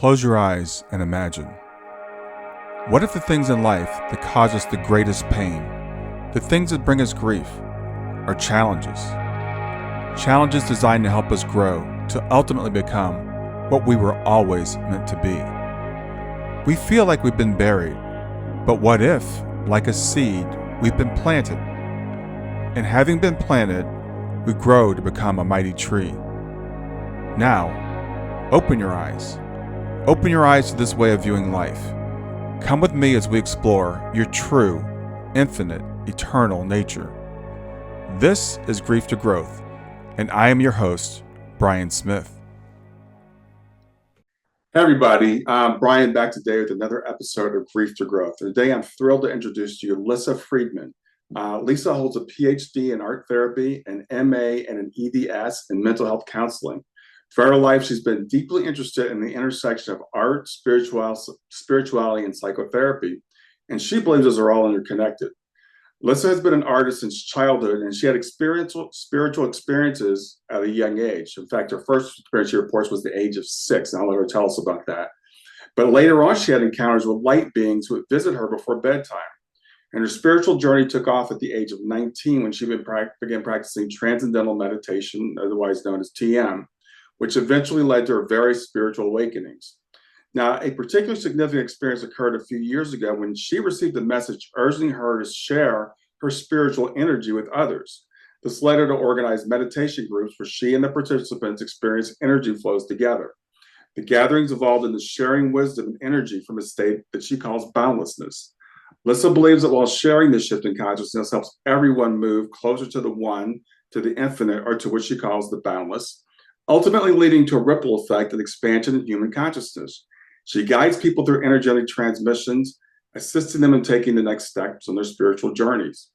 Close your eyes and imagine. What if the things in life that cause us the greatest pain, the things that bring us grief, are challenges? Challenges designed to help us grow, to ultimately become what we were always meant to be. We feel like we've been buried, but what if, like a seed, we've been planted? And having been planted, we grow to become a mighty tree. Now, open your eyes. Open your eyes to this way of viewing life. Come with me as we explore your true, infinite, eternal nature. This is Grief to Growth, and I am your host, Brian Smith. Hey everybody, Brian back today with another episode of Grief to Growth. Today I'm thrilled to introduce to you Lissa Friedman. Lissa holds a PhD in art therapy, an MA, and an EDS in mental health counseling. Throughout her life, she's been deeply interested in the intersection of art, spirituality, and psychotherapy, and she believes those are all interconnected. Lissa has been an artist since childhood, and she had spiritual experiences at a young age. In fact, her first experience, she reports, was the age of 6, and I'll let her tell us about that. But later on, she had encounters with light beings who would visit her before bedtime. And her spiritual journey took off at the age of 19 when she began practicing Transcendental Meditation, otherwise known as TM, which eventually led to her various spiritual awakenings. Now, a particularly significant experience occurred a few years ago when she received a message urging her to share her spiritual energy with others. This led her to organize meditation groups where she and the participants experienced energy flows together. The gatherings evolved into sharing wisdom and energy from a state that she calls boundlessness. Lissa believes that while sharing this shift in consciousness helps everyone move closer to the one, to the infinite, or to what she calls the boundless, ultimately leading to a ripple effect and expansion in human consciousness. She guides people through energetic transmissions, assisting them in taking the next steps on their spiritual journeys.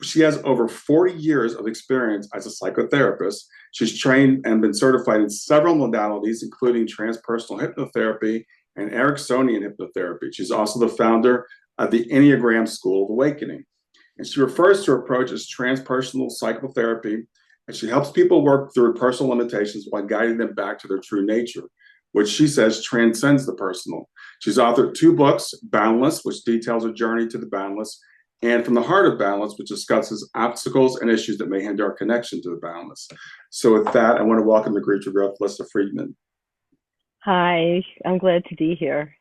She has over 40 years of experience as a psychotherapist. She's trained and been certified in several modalities, including transpersonal hypnotherapy and Ericksonian hypnotherapy. She's also the founder of the Enneagram School of Awakening. And she refers to her approach as transpersonal psychotherapy, and she helps people work through personal limitations while guiding them back to their true nature, which she says transcends the personal. She's authored 2 books, Boundless, which details her journey to the boundless, and From the Heart of Boundless, which discusses obstacles and issues that may hinder our connection to the boundless. So with that, I want to welcome to Grief to Growth, Lissa Friedman. Hi, I'm glad to be here.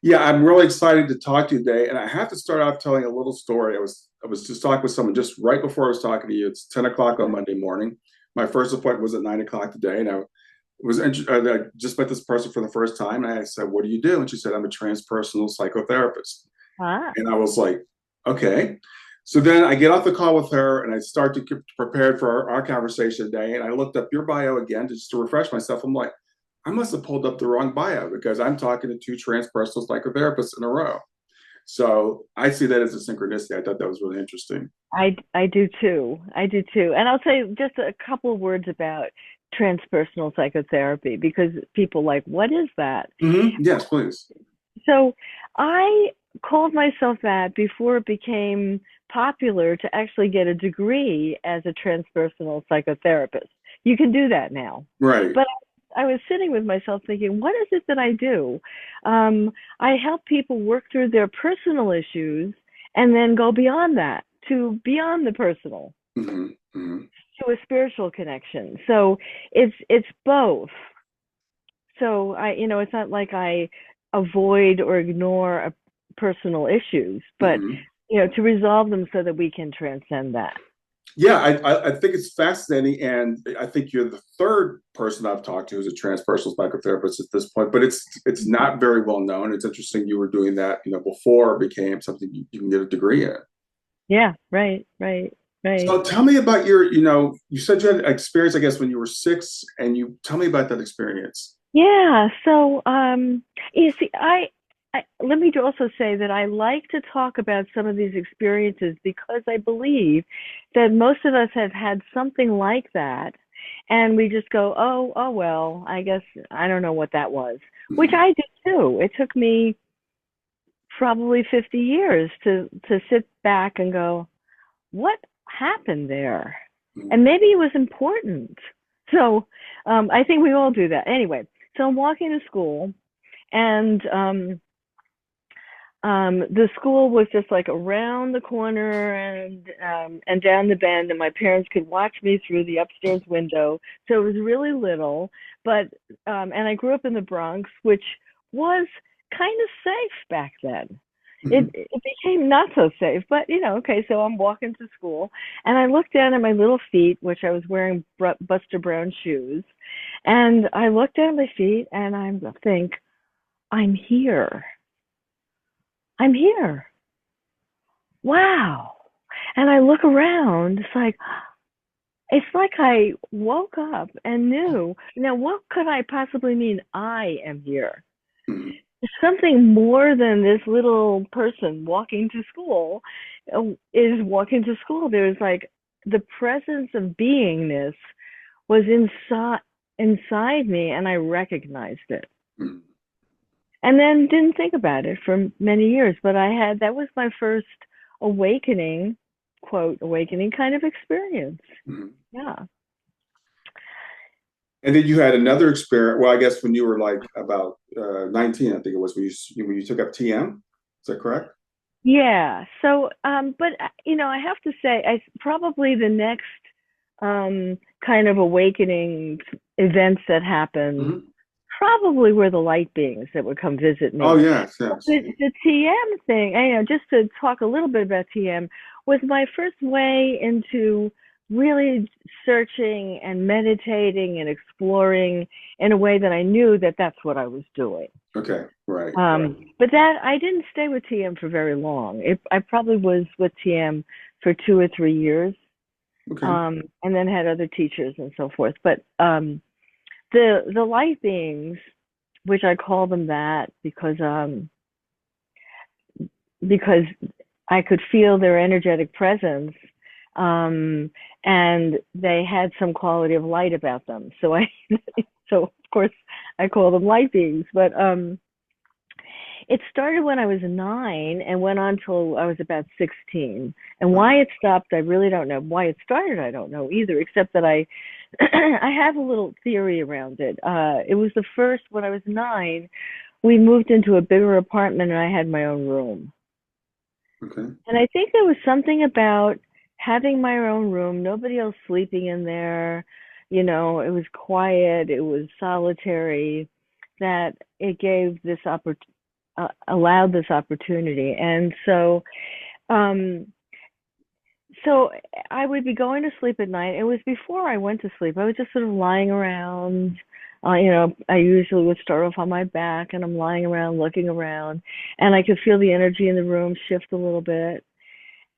Yeah, I'm really excited to talk to you today. And I have to start off telling a little story. I was just talking with someone just right before I was talking to you. It's 10 o'clock on Monday morning. My first appointment was at 9 o'clock today. And I just met this person for the first time. And I said, "What do you do?" And she said, "I'm a transpersonal psychotherapist." And I was like, okay. So then I get off the call with her and I start to get prepared for our conversation today. And I looked up your bio again just to refresh myself. I'm like, I must have pulled up the wrong bio because I'm talking to 2 transpersonal psychotherapists in a row. So I see that as a synchronicity. I thought that was really interesting. I do too. And I'll say just a couple of words about transpersonal psychotherapy because people like, what is that? Mm-hmm. Yes, please. So I called myself that before it became popular to actually get a degree as a transpersonal psychotherapist. You can do that now. Right. But I was sitting with myself thinking, what is it that I do? I help people work through their personal issues and then go beyond that to beyond the personal, to a spiritual connection. So it's both. So it's not like I avoid or ignore personal issues, but to resolve them so that we can transcend that. Yeah, I think it's fascinating, and I think you're the third person I've talked to who's a transpersonal psychotherapist at this point. But it's not very well known. It's interesting you were doing that, before it became something you can get a degree in. Yeah, right. So tell me about you said you had experience, I guess, when you were 6, and you tell me about that experience. Yeah. So you see, let me also say that I like to talk about some of these experiences because I believe that most of us have had something like that. And we just go, oh, well, I guess I don't know what that was, which I did too. It took me probably 50 years to sit back and go, what happened there? And maybe it was important. So I think we all do that. Anyway, so I'm walking to school And the school was just like around the corner and down the bend, and my parents could watch me through the upstairs window. So it was really little, but and I grew up in the Bronx, which was kind of safe back then. Mhm. It became not so safe, but okay. So I'm walking to school, and I look down at my little feet, which I was wearing Buster Brown shoes, and I look down at my feet, and I think, I'm here. I'm here. Wow. And I look around, it's like I woke up and knew. Now, what could I possibly mean I am here? Mhm. Something more than this little person walking to school is walking to school. There's like the presence of beingness was inside me, and I recognized it. Mhm. And then didn't think about it for many years. But that was my first awakening, quote, awakening kind of experience. Mhm. Yeah. And then you had another experience. Well, I guess when you were like about 19, I think it was when you took up TM. Is that correct? Yeah. So, but I have to say, probably the next kind of awakening events that happened Hmm. probably were the light beings that would come visit Oh, me. yes, yes. The TM thing, just to talk a little bit about TM, was my first way into really searching and meditating and exploring in a way that I knew that that's what I was doing. Okay, right. But that I didn't stay with TM for very long. I probably was with TM for 2 or 3 years, Okay. and then had other teachers and so forth. But the light beings, which I call them that because I could feel their energetic presence, um, and they had some quality of light about them. So of course I call them light beings. But it started when I was 9 and went on till I was about 16. And why it stopped, I really don't know. Why it started, I don't know either, except that I I have a little theory around it. It was the first, when I was 9, we moved into a bigger apartment and I had my own room. Okay. And I think there was something about having my own room, nobody else sleeping in there. It was quiet, it was solitary, that it gave this allowed this opportunity. And um, so I would be going to sleep at night. It was before I went to sleep. I was just sort of lying around. I usually would start off on my back, and I'm lying around, looking around, and I could feel the energy in the room shift a little bit.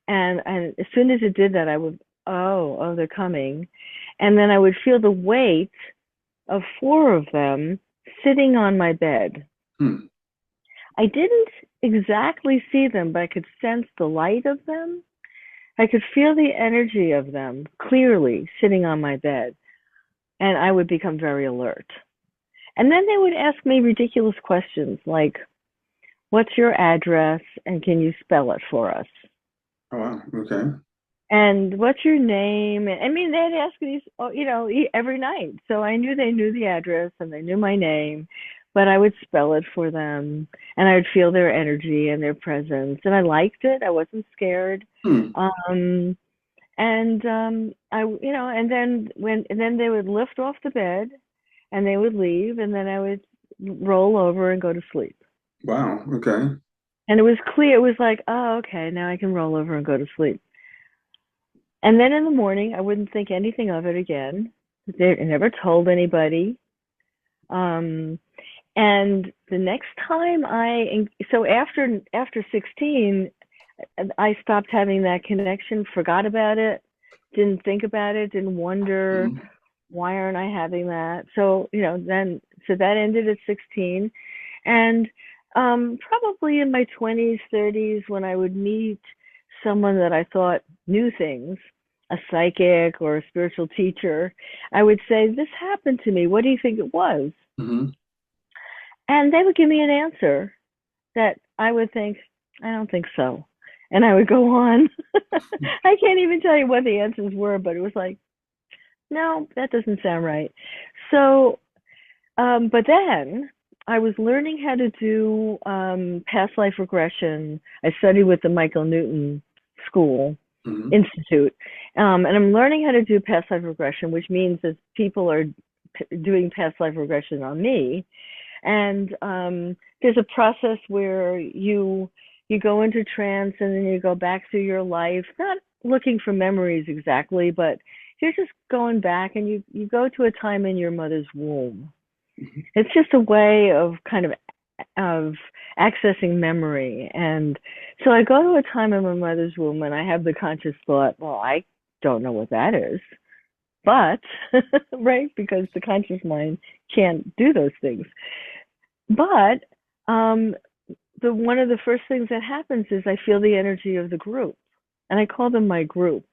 And as soon as it did that, I would, oh, they're coming. And then I would feel the weight of 4 of them sitting on my bed. Hmm. I didn't exactly see them, but I could sense the light of them. I could feel the energy of them clearly sitting on my bed, and I would become very alert. And then they would ask me ridiculous questions like, what's your address and can you spell it for us? Oh, wow. Okay. And what's your name? I mean, they'd ask me, every night. So I knew they knew the address and they knew my name, but I would spell it for them, and I would feel their energy and their presence. And I liked it. I wasn't scared. Hmm. Um, and then they would lift off the bed and they would leave, and then I would roll over and go to sleep. Wow. Okay. And it was clear. It was like, oh, okay, now I can roll over and go to sleep. And then in the morning, I wouldn't think anything of it again. They never told anybody. Um, and the next time so after 16, I stopped having that connection, forgot about it, didn't think about it, didn't wonder Mhm. why aren't I having that. So that ended at 16, and probably in my 20s, 30s, when I would meet someone that I thought knew things, a psychic or a spiritual teacher, I would say, "This happened to me. What do you think it was?" Mhm. And they would give me an answer that I would think, I don't think so. And I would go on. I can't even tell you what the answers were, but it was like, no, that doesn't sound right. So, but then I was learning how to do past life regression. I studied with the Michael Newton School Hmm. Institute, and I'm learning how to do past life regression, which means that people are doing past life regression on me. And there's a process where you go into trance and then you go back through your life, not looking for memories exactly, but you're just going back and you go to a time in your mother's womb. It's just a way of kind of accessing memory. And so I go to a time in my mother's womb and I have the conscious thought, well, I don't know what that is. But, right, because the conscious mind can't do those things. But um, the one of the first things that happens is I feel the energy of the group, and I call them my group,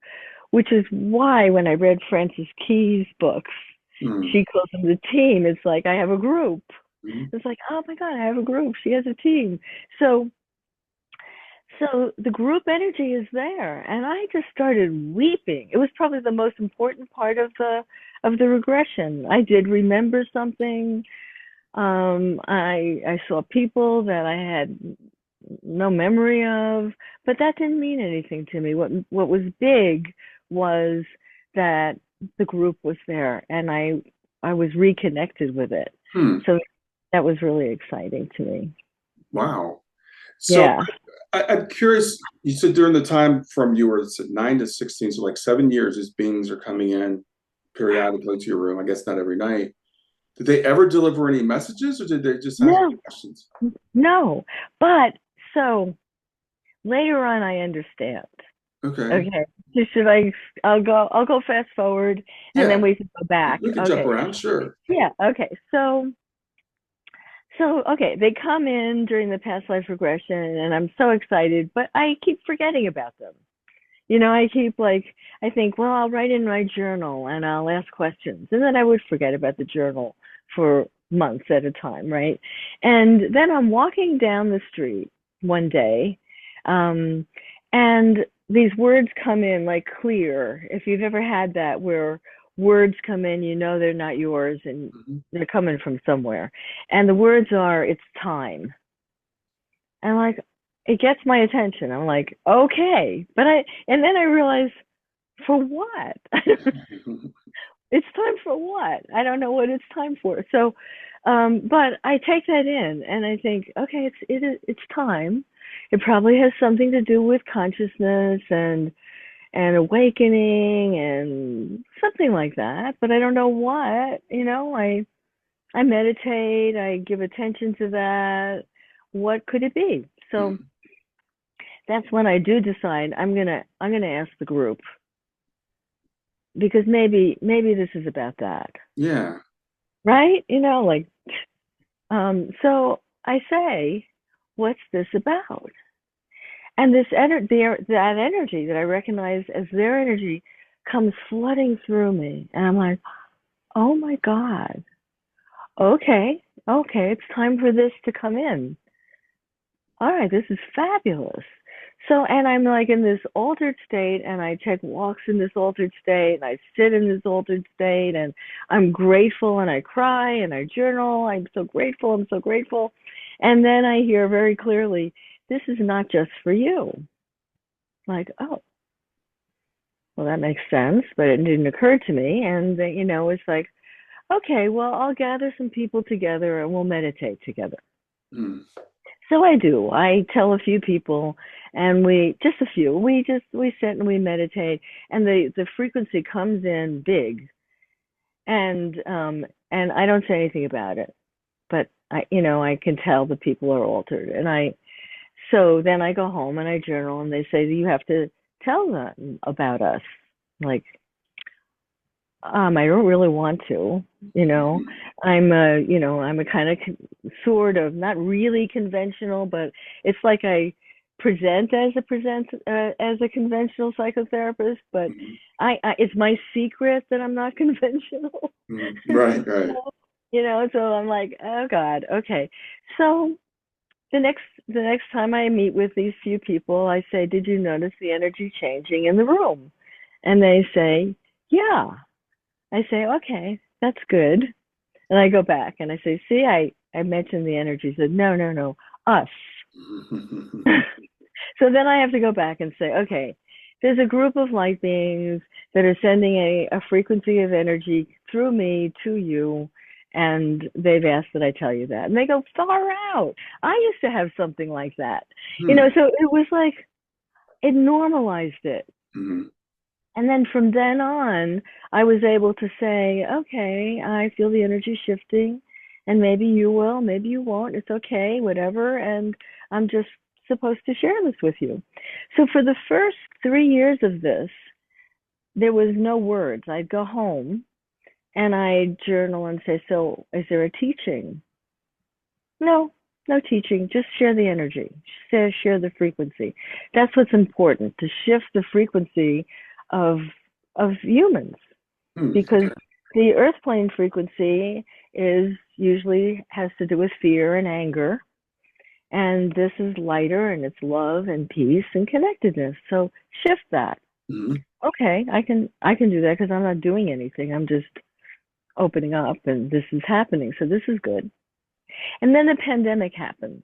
which is why when I read Frances Key's books, Hmm. she calls them the team. It's like I have a group. Hmm. It's like, oh my God, I have a group. She has a team. So so the group energy is there, and I just started weeping. It was probably the most important part of the regression. I did remember something. I saw people that I had no memory of, but that didn't mean anything to me. What was big was that the group was there, and I was reconnected with it. Hmm. So that was really exciting to me. Wow. So Yeah. I'm curious, you said during the time from you were 9 to 16, so like 7 years, these beings are coming in periodically to your room, I guess not every night. Did they ever deliver any messages or did they just ask No, questions? no. But so later on, I understand. Okay. Okay. So I'll go fast forward and then Yeah, we can go back. we could jump Okay. around, sure. Yeah. Okay. Okay, they come in during the past life regression and I'm so excited, but I keep forgetting about them. I keep like, I think, well, I'll write in my journal and I'll ask questions. And then I would forget about the journal for months at a time, right? And then I'm walking down the street one day, um, and these words come in like clear. If you've ever had that where words come in, they're not yours and Mhm. they're coming from somewhere. And the words are, it's time. And like, it gets my attention. I'm like, okay. And then I realize, for what? It's time for what? I don't know what it's time for. So, but I take that in and I think, okay, it's time. It probably has something to do with consciousness and awakening and something like that. But I don't know what. I meditate. I give attention to that. What could it be? So Hmm. that's when I do decide I'm gonna ask the group because maybe this is about that, Yeah. right? So I say, what's this about? And that energy that I recognize as their energy comes flooding through me, and I'm like, oh my God, okay, it's time for this to come in. All right, this is fabulous. So, and I'm like in this altered state, and I take walks in this altered state, and I sit in this altered state, and I'm grateful, and I cry, and I journal. I'm so grateful. I'm so grateful. And then I hear very clearly, this is not just for you. Like, oh, well, that makes sense, but it didn't occur to me. And, it's like, okay, well, I'll gather some people together and we'll meditate together. Hmm. So I do. I tell a few people, and just a few. We sit and we meditate, and the frequency comes in big, and I don't say anything about it, but I can tell the people are altered, and so then I go home and I journal, and they say you have to tell them about us, like I don't really want to, you know. I'm a kind of sort of not really conventional, but it's like I present as a conventional psychotherapist, but Hmm. it's my secret that I'm not conventional. Hmm. Right, right. So I'm like, oh God, okay. So the next time I meet with these few people, I say, did you notice the energy changing in the room? And they say, yeah. I say, okay, that's good. And I go back and I say, see, I mentioned the energy. Said, no, no, no, us. So then I have to go back and say, okay, there's a group of light beings that are sending a frequency of energy through me to you, and they've asked that I tell you that. And they go, far out. I used to have something like that. So it was like, it normalized it. Mm-hmm. And then from then on, I was able to say, okay, I feel the energy shifting, and maybe you will, maybe you won't. It's okay, whatever. And I'm just supposed to share this with you. So for the first 3 years of this, there was no words. I'd go home and I'd journal and say, so is there a teaching? No, no teaching. Just share the energy. Share the frequency. That's what's important, to shift the frequency of humans, because the earth plane frequency is usually has to do with fear and anger, and this is lighter, and it's love and peace and connectedness. So shift that. Mm-hmm. Okay, I can do that because I'm not doing anything. I'm just opening up, and this is happening. So this is good. And then the pandemic happened,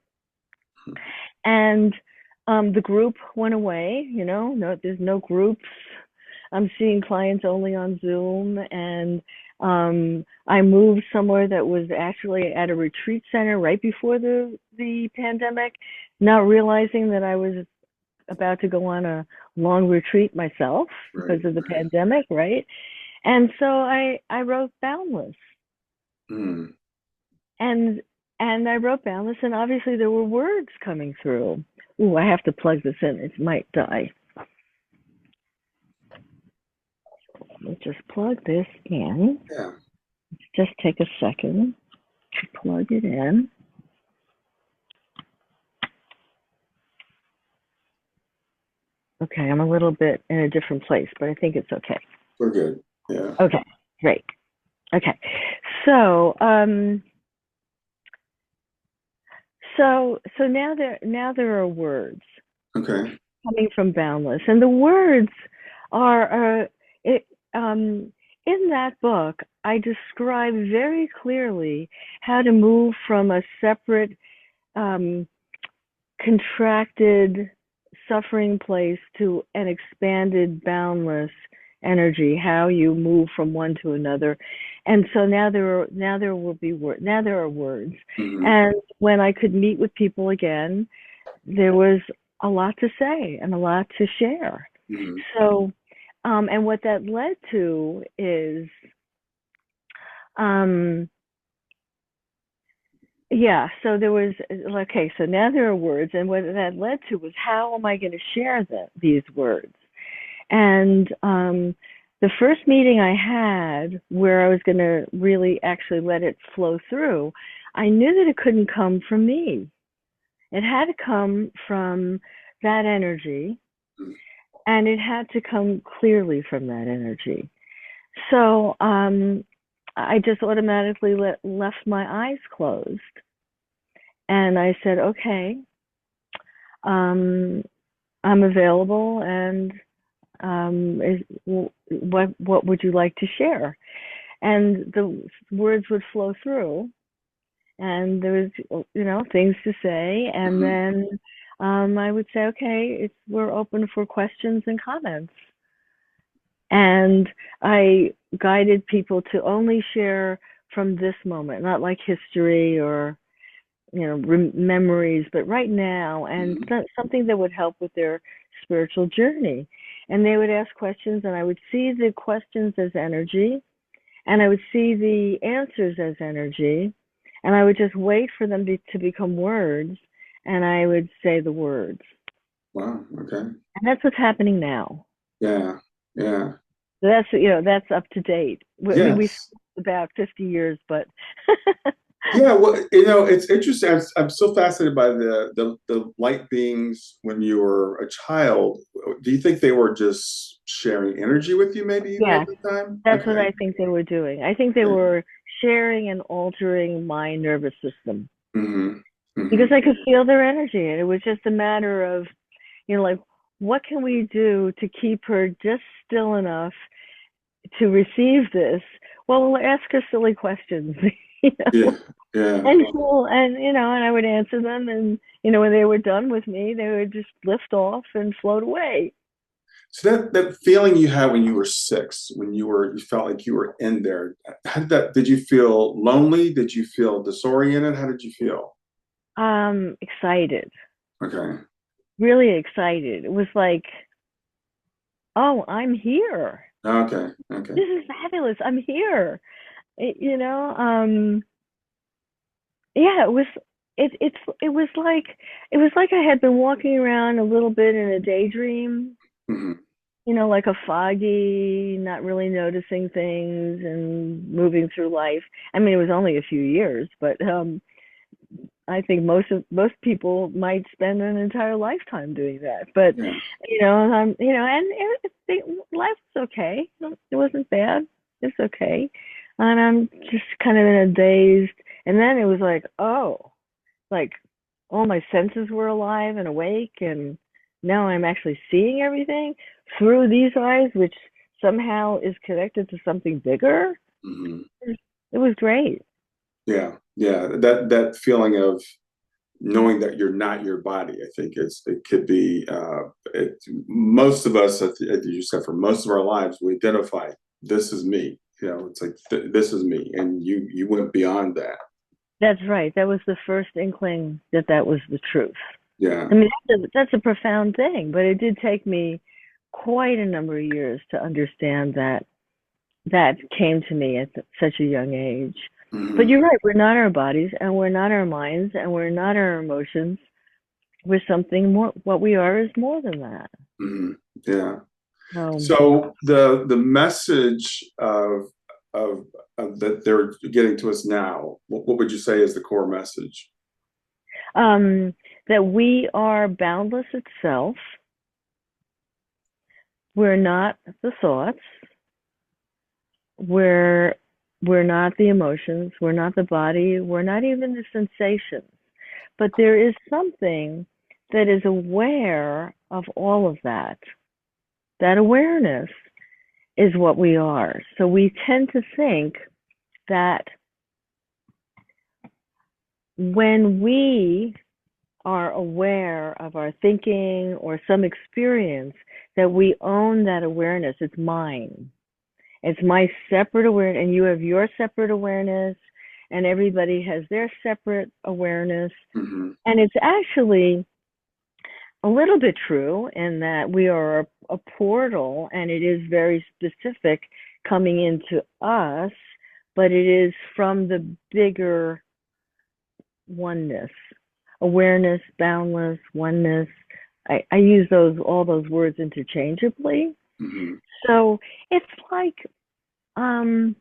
and the group went away. No, there's no groups. I'm seeing clients only on Zoom, and I moved somewhere that was actually at a retreat center right before the pandemic, not realizing that I was about to go on a long retreat myself because of the pandemic, right? And so I wrote Boundless. Mm. And I wrote Boundless, and obviously there were words coming through. Ooh, I have to plug this in. It might die. Let me just plug this in. Yeah. Just take a second to plug it in. Okay, I'm a little bit in a different place, but I think it's okay. We're good. Yeah. Okay, great. Okay, so so now there are words. Okay. Coming from Boundless, and the words are in that book. I describe very clearly how to move from a separate, contracted, suffering place to an expanded, boundless energy. How you move from one to another, and so now there are words. Mm-hmm. And when I could meet with people again, there was a lot to say and a lot to share. Mm-hmm. So, and what that led to is, so there was, okay, so now there are words, and what that led to was, how am I going to share these words? And the first meeting I had where I was going to really actually let it flow through, I knew that it couldn't come from me. It had to come from that energy, and it had to come clearly from that energy. So I just automatically left my eyes closed, and I said, okay, I'm available, and what would you like to share? And the words would flow through, and there was things to say, and then I would say, okay, we're open for questions and comments. And I guided people to only share from this moment, not like history or memories, but right now, and something that would help with their spiritual journey. And they would ask questions, and I would see the questions as energy, and I would see the answers as energy, and I would just wait for them to become words, and I would say the words. Wow. Okay. And that's what's happening now. Yeah. Yeah. So that's up to date. Yes. I mean, we about 50 years, but yeah, well, it's interesting. I'm so fascinated by the light beings when you were a child. Do you think they were just sharing energy with you, maybe even at the time? That's what I think they were doing. I think they were sharing and altering my nervous system. Because I could feel their energy, and it was just a matter of, like, what can we do to keep her just still enough to receive this? Well, we'll ask her silly questions. Yeah. Yeah. And cool, and and I would answer them, and when they were done with me, they would just lift off and float away. So that feeling you had when you were 6, when you felt like you were in there, did you feel lonely? Did you feel disoriented? How did you feel? Excited, Okay. really excited. It was like, oh, I'm here. Okay. Okay. This is fabulous. I'm here. It, you know, yeah, it was like I had been walking around a little bit in a daydream, Hmm. like a foggy, not really noticing things and moving through life. I mean, it was only a few years, but I think most people might spend an entire lifetime doing that. But Yeah. and life was okay. It wasn't bad. It's okay, and I'm just kind of in a dazed. And then it was like, oh, like all my senses were alive and awake, and now I'm actually seeing everything through these eyes, which somehow is connected to something bigger. Hmm. It was great. Yeah. Yeah. That feeling of knowing that you're not your body, I think it could be most of us, as you said, for most of our lives, we identify this is me. It's like this is me, and you went beyond that. That's right. That was the first inkling that that was the truth. Yeah. I mean, that's a profound thing, but it did take me quite a number of years to understand that that came to me at such a young age. But Hmm. you're right, we're not our bodies, and we're not our minds, and we're not our emotions. We're something more. What we are is more than that. Hmm. Yeah. So, So the message of that they're getting to us now, what would you say is the core message? um, that we are boundless itself. We're not the thoughts. We're we're not the emotions. We're not the body. We're not even the sensations. But there is something that is aware of all of that. That awareness is what we are. So we tend to think that when we are aware of our thinking or some experience, that we own that awareness. It's mine. It's my separate awareness, and you have your separate awareness, and everybody has their separate awareness. Hmm. And it's actually a little bit true in that we are a portal, and it is very specific coming into us, but it is from the bigger oneness, awareness, boundless, oneness. I use all those words interchangeably. Hmm. So it's like um,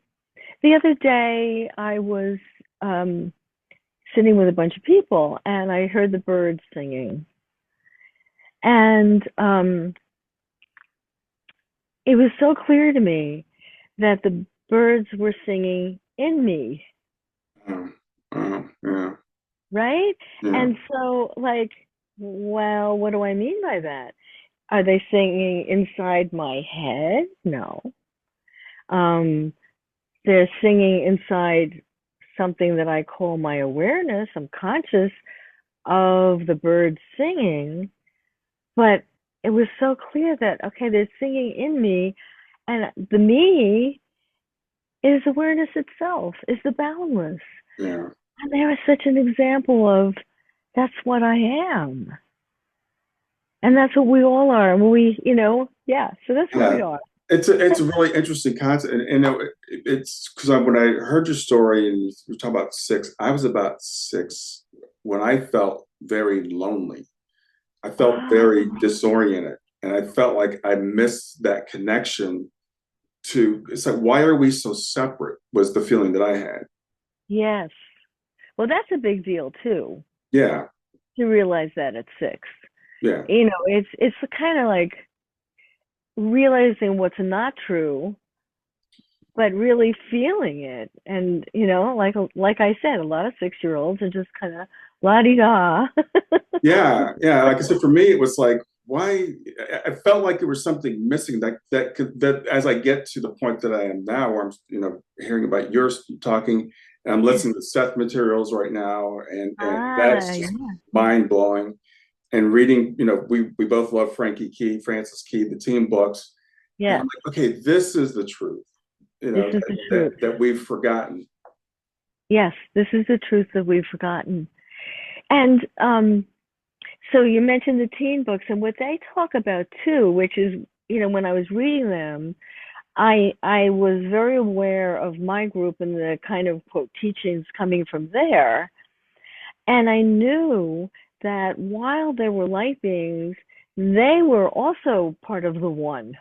the other day I was um, sitting with a bunch of people, and I heard the birds singing, and it was so clear to me that the birds were singing in me, Yeah. right? Yeah. And so, like, well, what do I mean by that? Are they singing inside my head? No. Um, they're singing inside something that I call my awareness. I'm conscious of the birds singing, but it was so clear that, okay, they're singing in me, and the me is awareness itself, is the boundless. Yeah. And there was such an example of that's what I am. And that's what we all are. And yeah, so that's what we Yeah. are. It's a really interesting concept, and it's because when I heard your story and you talk about 6, I was about 6 when I felt very lonely. I felt very Oh, disoriented, and I felt like I missed that connection to. It's like, why are we so separate? Was the feeling that I had. yes. Well, that's a big deal too, Yeah. to realize that at 6. Yeah. It's kind of like realizing what's not true, but really feeling it. And like I said, a lot of 6-year-olds are just kind of la di da. Yeah, yeah. Like I said, for me, it was like, why? I felt like there was something missing that as I get to the point that I am now, where I'm, hearing about yours talking, And I'm listening to Seth materials right now, and Ah, that's just yeah. mind blowing. And reading, we both love Francis Key, the team books. And I'm Yes, like, okay, this is the truth, this is the truth. that we've forgotten. Yes, this is the truth that we've forgotten. And so you mentioned the teen books and what they talk about too, which is, when I was reading them, I was very aware of my group and the kind of quote teachings coming from there. And I knew that while they were light beings, they were also part of the one,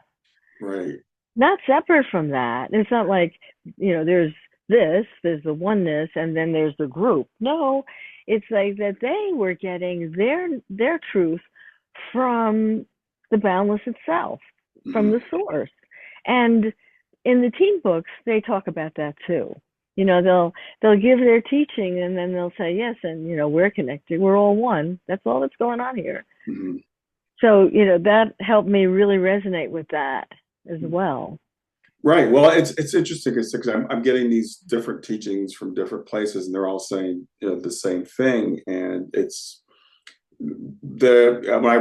Right. not separate from that. It's not like, there's there's the oneness, and then there's the group. No, it's like that they were getting their truth from the boundless itself, from Mhm. the source. And in the teen books, they talk about that too. They'll give their teaching, and then they'll say yes, and we're connected, we're all one. That's all that's going on here. Mhm. So that helped me really resonate with that as well. Right. Well, it's interesting because I'm getting these different teachings from different places, and they're all saying the same thing. And it's when I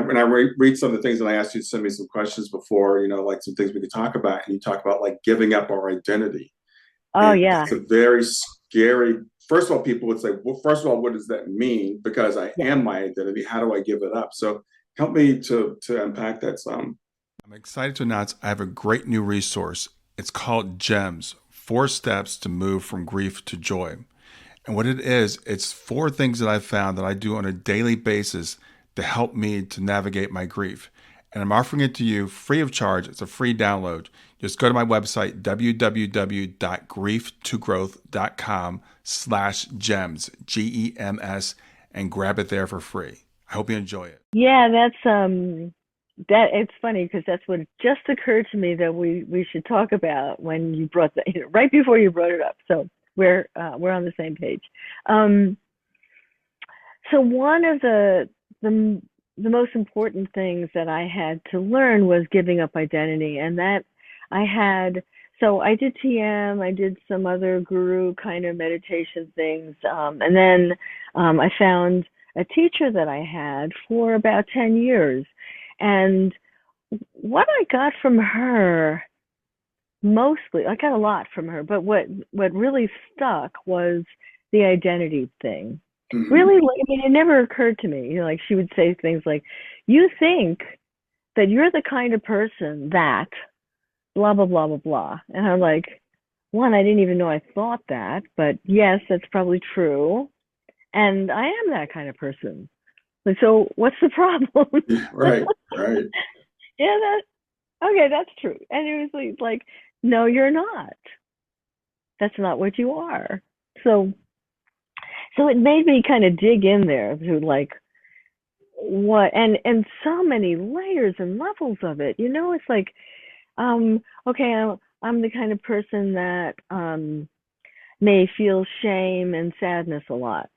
read some of the things, and I asked you to send me some questions before, like some things we could talk about, and you talk about like giving up our identity, Oh and yeah, it's a very scary. First of all, people would say, well, first of all, what does that mean? Because I yeah. am my identity. How do I give it up? So help me to unpack that some. I'm excited to announce I have a great new resource. It's called GEMS, 4 Steps to Move from Grief to Joy. And what it is, it's 4 things that I've found that I do on a daily basis to help me to navigate my grief. And I'm offering it to you free of charge. It's a free download. Just go to my website, www.grieftogrowth.com/gems, GEMS, and grab it there for free. I hope you enjoy it. Yeah, that it's funny because that's what just occurred to me that we should talk about when you brought that right before you brought it up. So we're on the same page. Um, so one of the the most important things that I had to learn was giving up identity, and that I had. So I did TM, I did some other guru kind of meditation things, and then I found a teacher that I had for about 10 years. And what I got from her, mostly, I got a lot from her, but what really stuck was the identity thing. Mhm. Really, I mean, it never occurred to me. Like she would say things like, "You think that you're the kind of person that blah blah blah blah blah," and I'm like, one, I didn't even know I thought that, but yes, that's probably true, and I am that kind of person. Like, so what's the problem? Yeah, right. Right. Yeah, okay, that's true. And it was like, no, you're not. That's not what you are. So it made me kind of dig in there to like what and so many layers and levels of it. It's like, okay, I'm the kind of person that may feel shame and sadness a lot.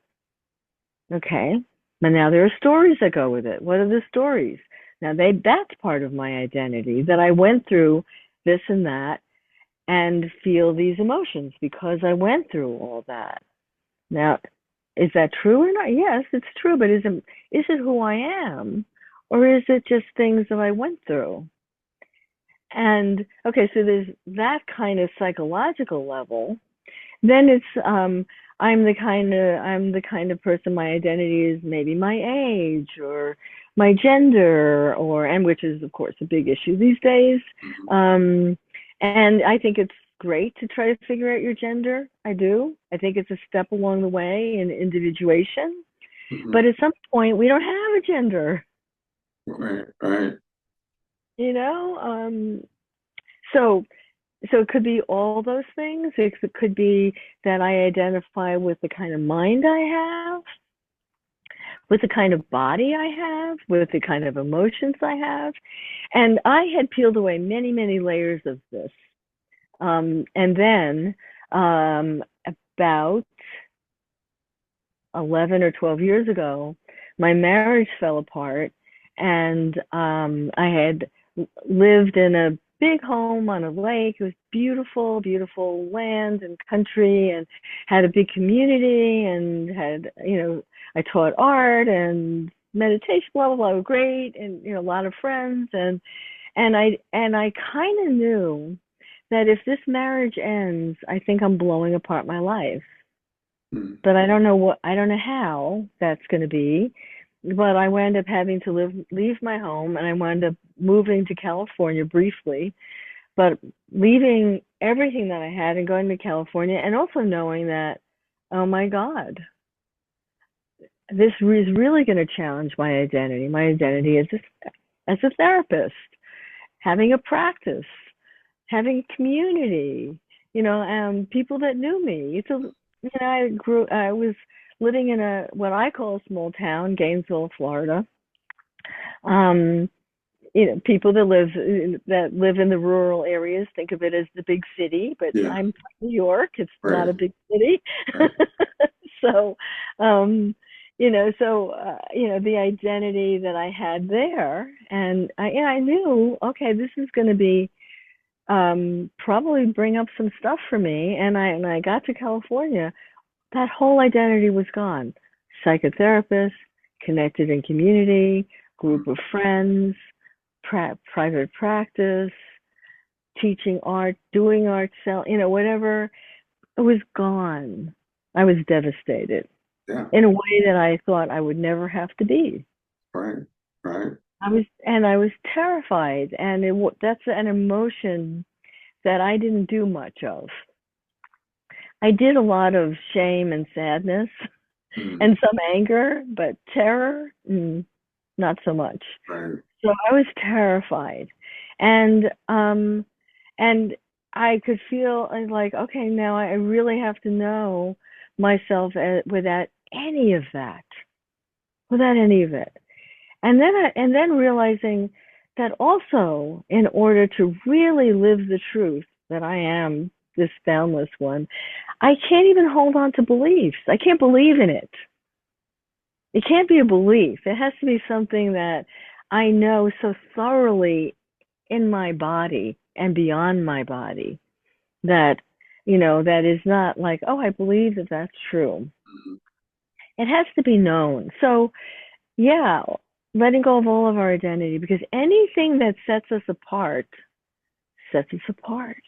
Okay. But now there are stories that go with it. What are the stories? Now that's part of my identity, that I went through this and that and feel these emotions because I went through all that. Now, is that true or not? Yes, it's true, but is it who I am? Or is it just things that I went through? And okay, so there's that kind of psychological level. Then it's I'm the kind of person, my identity is maybe my age or my gender, or and which is of course a big issue these days. Mhm. And I think it's great to try to figure out your gender. I do. I think it's a step along the way in individuation. Mhm. But at some point we don't have a gender, Right. Right. you know? So it could be all those things. It could be that I identify with the kind of mind I have, with the kind of body I have, with the kind of emotions I have. And I had peeled away many, many layers of this. And then about 11 or 12 years ago, my marriage fell apart, and I had lived in a big home on a lake. It was beautiful, beautiful land and country, and had a big community, and had, I taught art and meditation, blah, blah, blah, great. And, a lot of friends. And I kind of knew that if this marriage ends, I think I'm blowing apart my life. But I don't know how that's going to be. But I wound up having to leave my home, and I wound up moving to California briefly, but leaving everything that I had and going to California, and also knowing that, oh my God, this is really going to challenge my identity. My identity as a therapist, having a practice, having a community, people that knew me. I was living in what I call a small town, Gainesville, Florida. People that live in the rural areas think of it as the big city, but Yeah. I'm from New York. It's Right. not a big city. Right. So, the identity that I had there, and I knew, okay, this is going to be probably bring up some stuff for me. And I got to California, that whole identity was gone. Psychotherapist, connected in community, group of friends, private practice, teaching art, doing art, whatever. It was gone. I was devastated. Yeah. In a way that I thought I would never have to be. Right. Right. I was terrified, and that's an emotion that I didn't do much of. I did a lot of shame and sadness and some anger, but terror, not so much. Right. So I was terrified, and I could feel like, okay, now I really have to know myself without any of that, without any of it, and then realizing that also, in order to really live the truth that I am this boundless one, I can't even hold on to beliefs. I can't believe in it. It can't be a belief. It has to be something that I know so thoroughly in my body and beyond my body that, that is not like, oh, I believe that that's true. It has to be known. So, yeah, letting go of all of our identity, because anything that sets us apart sets us apart.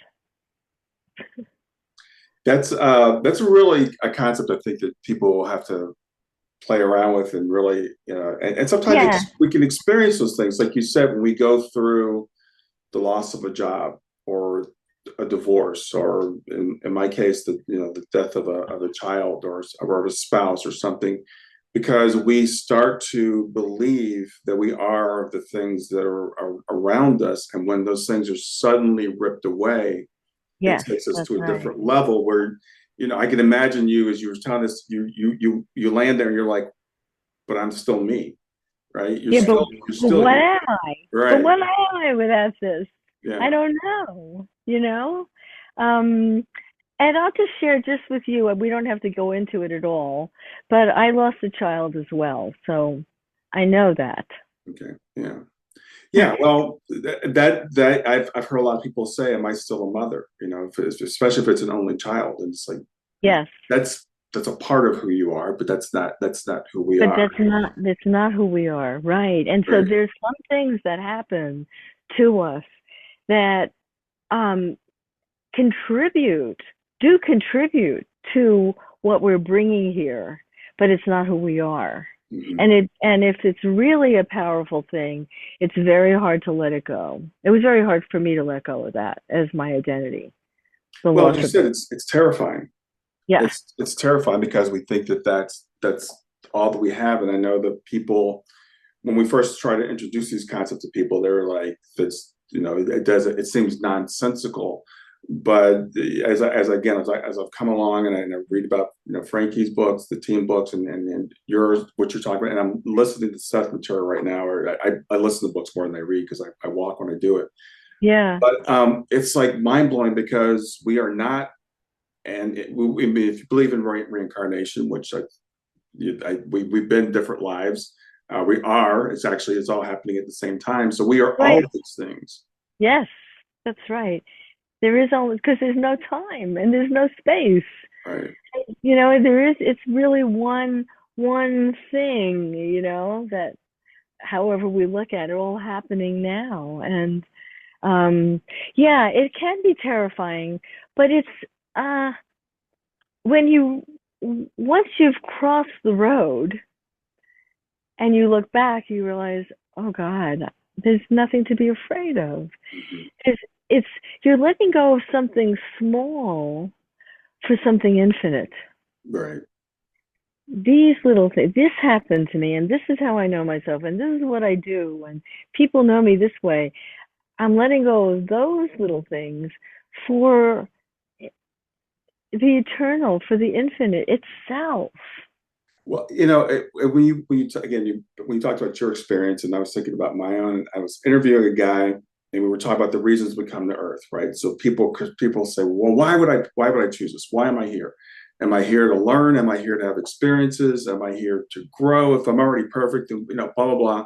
That's really a concept I think that people will have to play around with, and really, and sometimes we can experience those things. Like you said, when we go through the loss of a job or a divorce, or in my case, the death of a child or of a spouse or something, because we start to believe that we are the things that are around us. And when those things are suddenly ripped away, yes, it takes us to a right. different level where, I can imagine you, as you were telling us, you land there and you're like, but I'm still me, right? You're still what am I? Right. But what am I without this? Yeah. I don't know, and I'll just share just with you, we don't have to go into it at all, but I lost a child as well. So I know that. Okay. Yeah. Yeah. Well, that I've heard a lot of people say, am I still a mother? Especially if it's an only child. And it's like, yes, that's a part of who you are, but that's not who we are. That's not who we are. Right. And so there's some things that happen to us that contribute to what we're bringing here, but it's not who we are. And if it's really a powerful thing, it's very hard to let it go. It was very hard for me to let go of that as my identity. Well, as you said, it's terrifying. Yeah, it's terrifying because we think that that's all that we have. And I know that people, when we first try to introduce these concepts to people, they're like, "This, it seems nonsensical." But as I've come along and I read about Frankie's books, the team books, and yours, what you're talking about, and I'm listening to Seth's material right now, or I listen to books more than I read because I walk when I do it. Yeah. But it's like mind blowing because we are not, and if you believe in reincarnation, which we've been different lives, we are. It's all happening at the same time. So we are all of these things. Yes. That's right. There is only, because there's no time and there's no space. Right. It's really one thing, that however we look at it, all happening now. And yeah, it can be terrifying, but it's when once you've crossed the road and you look back, you realize, oh God, there's nothing to be afraid of. Mhm. It's you're letting go of something small for something infinite. Right. These little things, this happened to me, and this is how I know myself, and this is what I do, and people know me this way. I'm letting go of those little things for the eternal, for the infinite itself. Well, when you talked about your experience, and I was thinking about my own, I was interviewing a guy, and we were talking about the reasons we come to Earth, right? So people say, well, why would I choose this? Why am I here? Am I here to learn? Am I here to have experiences? Am I here to grow? If I'm already perfect, and blah blah blah.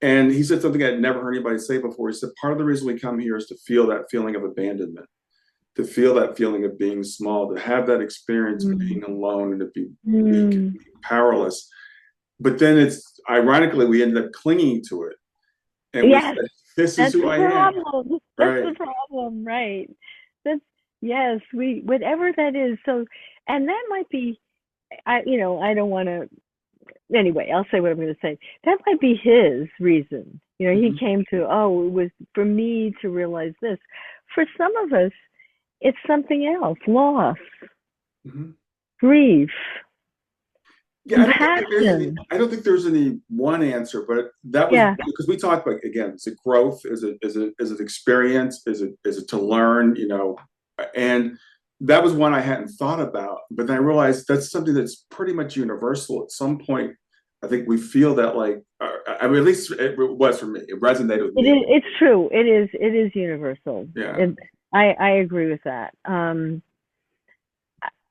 And he said something I'd never heard anybody say before. He said, part of the reason we come here is to feel that feeling of abandonment, to feel that feeling of being small, to have that experience of Mm. being alone and to be weak and Mm. be powerless. But then it's ironically, we ended up clinging to it. And we Yes, said, this is that's who the I am. problem. That's the Right. problem, right? That's yes, we whatever that is. So, and that might be, I don't want to. Anyway, I'll say what I'm going to say. That might be his reason. He Mm-hmm. came to, it was for me to realize this. For some of us, it's something else: loss, Mm-hmm. grief, Yeah, compassion. I don't think there's any one answer, but that was Yeah, because we talked about, again, is it growth? Is it experience? Is it to learn? And that was one I hadn't thought about, but then I realized that's something that's pretty much universal. At some point, I think we feel that, like, I mean, at least it was for me. It resonated with it me. is. It's true. It is universal. Yeah. I agree with that.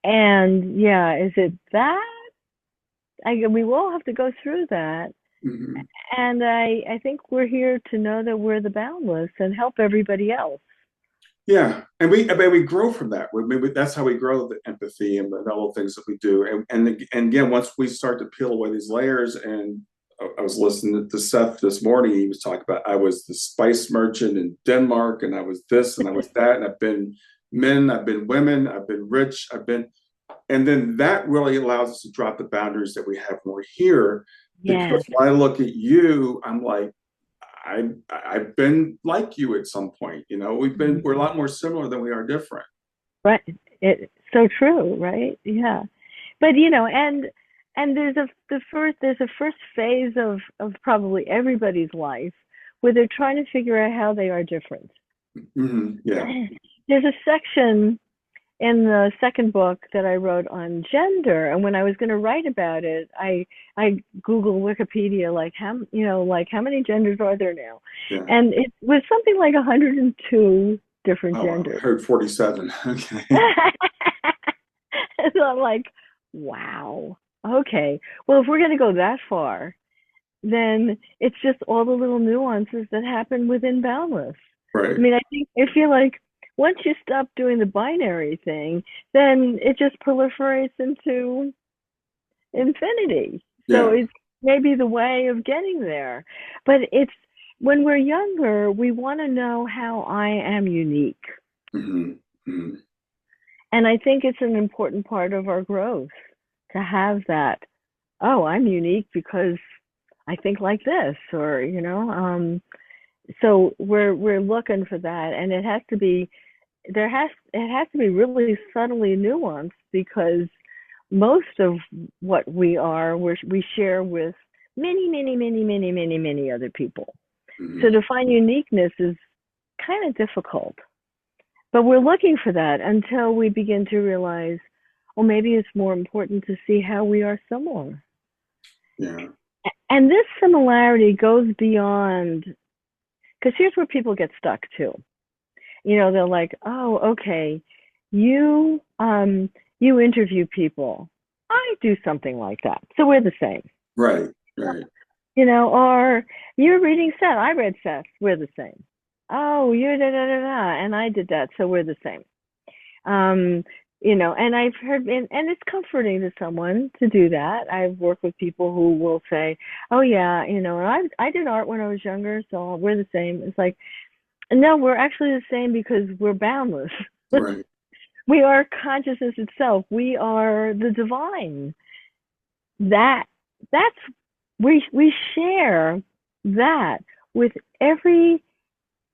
And yeah, is it that? We all have to go through that. Hmm. And I think we're here to know that we're the boundless and help everybody else. Yeah, and I mean, we grow from that. That's how we grow, the empathy and the little things that we do. And again, once we start to peel away these layers, and I was listening to Seth this morning. He was talking about, I was the spice merchant in Denmark, and I was this, and I was that, and I've been men, I've been women, I've been rich, and then that really allows us to drop the boundaries that we have when we're here. Yes, Because when I look at you, I'm like, I've been like you at some point. We're a lot more similar than we are different. right. It's so true, right? Yeah. But and there's a first phase of probably everybody's life where they're trying to figure out how they are different. Hmm. Yeah. There's a section in the second book that I wrote on gender, and when I was going to write about it, I Googled Wikipedia, like how many genders are there now, Yeah. and it was something like 102 different Oh, wow. I genders. heard 47. Okay. So I'm like, wow, okay. Well, if we're going to go that far, then it's just all the little nuances that happen within Boundless. I Right. mean, I feel like once you stop doing the binary thing, then it just proliferates into infinity. So Yeah. it's maybe the way of getting there. But it's when we're younger, we want to know how I am unique. Hmm. Hmm. And I think it's an important part of our growth to have that, oh, I'm unique because I think like this, or so we're looking for that, and it has to be really subtly nuanced because most of what we share with many other people. So Hmm. to find uniqueness is kind of difficult, but we're looking for that until we begin to realize, well, maybe it's more important to see how we are similar. Yeah. And this similarity goes beyond, because here's where people get stuck too. They're like, oh, okay, you you interview people. I do something like that. So we're the same. Right. Right. Or you're reading Seth. I read Seth. We're the same. oh, you're da da da da, and I did that, so we're the same. Um, and I've heard, and it's comforting to someone to do that. I've worked with people who will say, "Oh yeah, I did art when I was younger, so we're the same." It's like, no, we're actually the same because we're boundless. Right. We are consciousness itself. We are the divine. That that's we share that with everything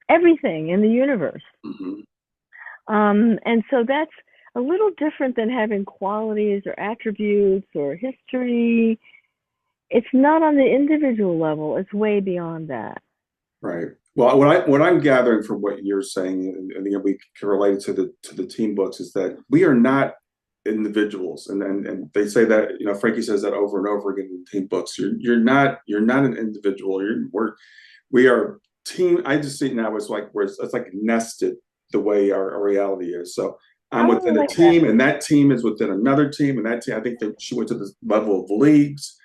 in the universe. Mm-hmm. And so that's a little different than having qualities or attributes or history. It's not on the individual level. It's way beyond that. Right. Well, what I'm gathering from what you're saying, and again, we can relate it to the team books, is that we are not individuals, and they say that, Frankie says that over and over again in team books. You're not an individual. We are team. I just see it now as like it's like nested the way our reality is. So I'm Oh, I within a like that. team, and that team is within another team, and that team. I think that she went to this level of leagues,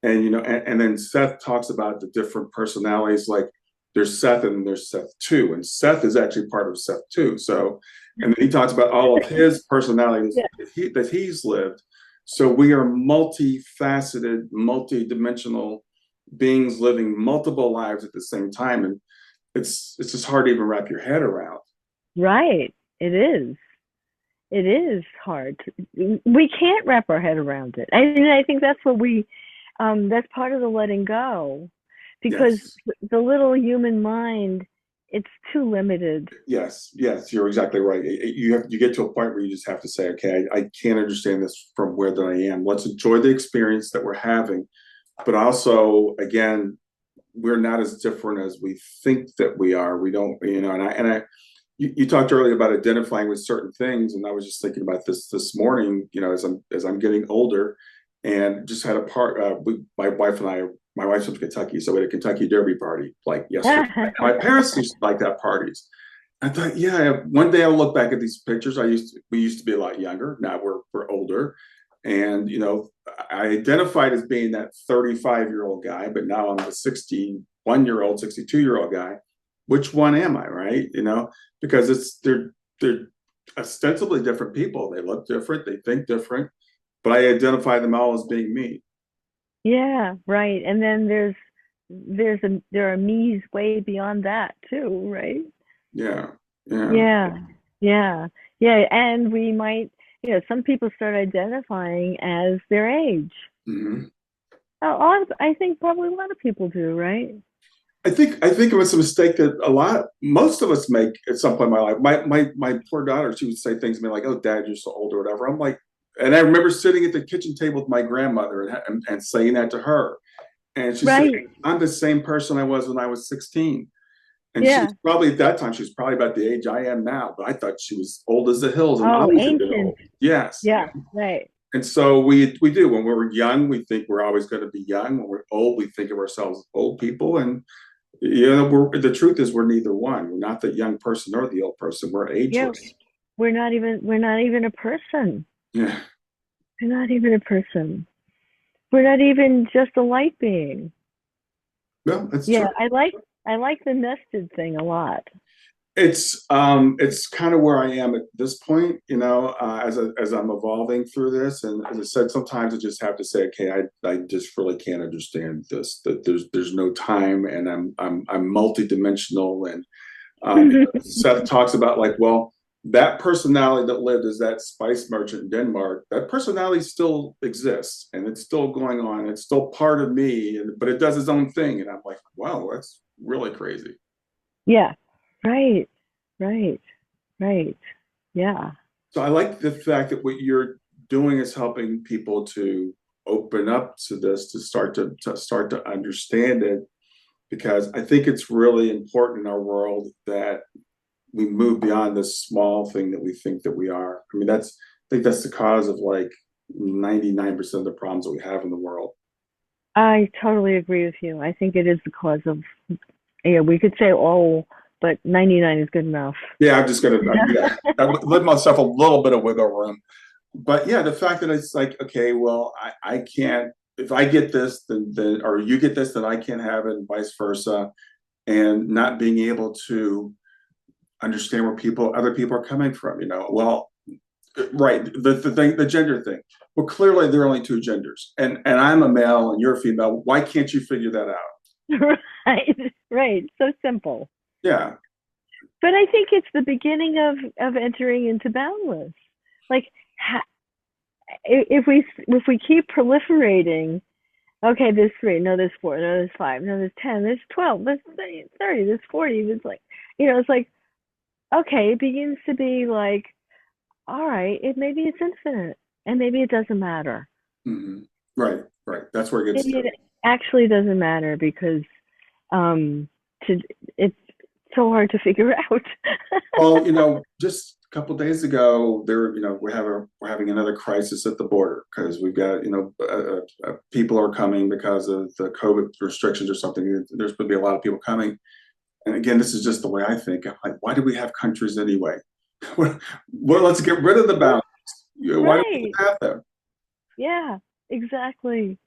and and then Seth talks about the different personalities, like there's Seth and there's Seth 2, and Seth is actually part of Seth 2. So, and then he talks about all of his personalities Yeah. that he's lived. So we are multifaceted, multi-dimensional beings living multiple lives at the same time, and it's just hard to even wrap your head around. Right. It is. It is hard. We can't wrap our head around it. I think that's that's part of the letting go, because Yes. the little human mind, it's too limited. Yes, you're exactly right. You get to a point where you just have to say, okay, I can't understand this from where that I am. Let's enjoy the experience that we're having, but also, again, we're not as different as we think that we are. We don't, and you talked earlier about identifying with certain things, and I was just thinking about this morning. As I'm getting older, and just had a part. My wife and I. My wife's from Kentucky, so we had a Kentucky Derby party like yesterday. My parents used to like that parties. I thought, yeah, one day I'll look back at these pictures. We used to be a lot younger. Now we're older, and I identified as being that 35-year-old guy, but now I'm the 61-year-old, 62-year-old guy. Which one am I, right? Because they're ostensibly different people. They look different, they think different, but I identify them all as being me. Yeah, right. And then there are me's way beyond that too, right? Yeah, yeah. Yeah, yeah, yeah. And we might, some people start identifying as their age. Hmm. I think probably a lot of people do, right? I think it was a mistake that most of us make at some point in my life. My poor daughter, she would say things to me like, "Oh, Dad, you're so old," or whatever. I'm like, and I remember sitting at the kitchen table with my grandmother and saying that to her, and she said, Right. "I'm the same person I was when I was 16." And she was Yeah. probably at that time, she was probably about the age I am now, but I thought she was old as the hills and Oh, always had been ancient. old. Yes. Yeah, right. And so we do. When we're young, we think we're always going to be young. When we're old, we think of ourselves as old people. And the truth is we're neither one. We're not the young person or the old person. We're Yeah, ageless. we're not even a person. Yeah. We're not even a person. We're not even just a light being. No, that's Yeah, true. I like the nested thing a lot. It's kind of where I am at this point, as I'm evolving through this. And as I said, sometimes I just have to say, okay, I just really can't understand this. That there's no time, and I'm multidimensional. And Seth talks about, like, well, that personality that lived as that spice merchant in Denmark, that personality still exists, and it's still going on. It's still part of me, but it does its own thing. And I'm like, wow, that's really crazy. Yeah. Right. Right. Right. Yeah. So I like the fact that what you're doing is helping people to open up to this, to start to understand it, because I think it's really important in our world that we move beyond this small thing that we think that we are. I mean, I think that's the cause of like 99% of the problems that we have in the world. I totally agree with you. I think it is the cause of, yeah, we could say all, but 99 is good enough. Yeah, I'm just gonna yeah, I let myself a little bit of wiggle room. But yeah, the fact that it's like, okay, well, I can't, if I get this, then or you get this, then I can't have it, and vice versa. and not being able to understand where other people are coming from. Well, right, the gender thing. Well, clearly there are only two genders, and I'm a male and you're a female. Why can't you figure that out? Right. So simple. Yeah. But I think it's the beginning of entering into boundless. Like, if we keep proliferating, okay, there's 3, no, there's 4, no, there's 5, no, there's 10, there's 12, there's 30, there's 40. It's like, it's like, okay, it begins to be like, all right, maybe it's infinite, and maybe it doesn't matter. Mm-hmm. Right. That's where it gets. Maybe it actually doesn't matter because it's so hard to figure out. Well, just a couple of days ago, we're having another crisis at the border because we've got people are coming because of the COVID restrictions or something. There's going to be a lot of people coming, and again, this is just the way I think. I'm like, why do we have countries anyway? Well, let's get rid of the boundaries. Why do we have them? Yeah, exactly.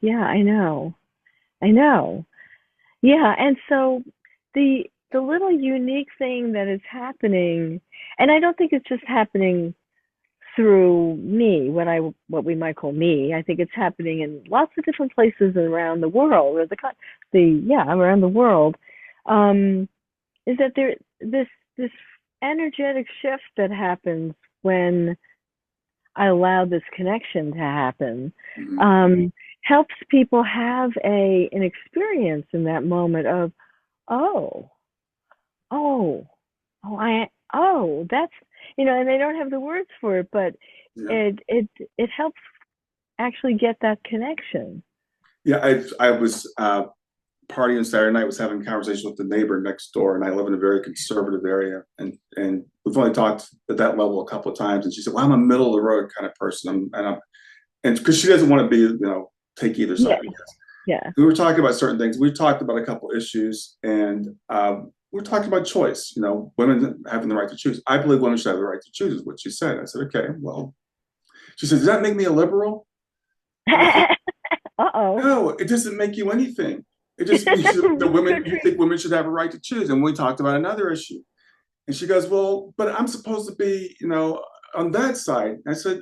Yeah, I know. Yeah, and so the little unique thing that is happening, and I don't think it's just happening through me, what we might call me. I think it's happening in lots of different places around the world, or around the world. Is that this energetic shift that happens when I allow this connection to happen, helps people have an experience in that moment of, that's, and they don't have the words for it, but it helps actually get that connection. Yeah, I was partying Saturday night, was having a conversation with the neighbor next door, and I live in a very conservative area, and we've only talked at that level a couple of times, and she said, well, I'm a middle of the road kind of person, and because she doesn't want to be, take either side. Yeah. We were talking about certain things. We talked about a couple issues, and we're talking about choice, women having the right to choose. I believe women should have the right to choose, is what she said. I said, okay, well, she said, does that make me a liberal? No, it doesn't make you anything. It just means you think women should have a right to choose. And we talked about another issue. And she goes, well, but I'm supposed to be, on that side. I said,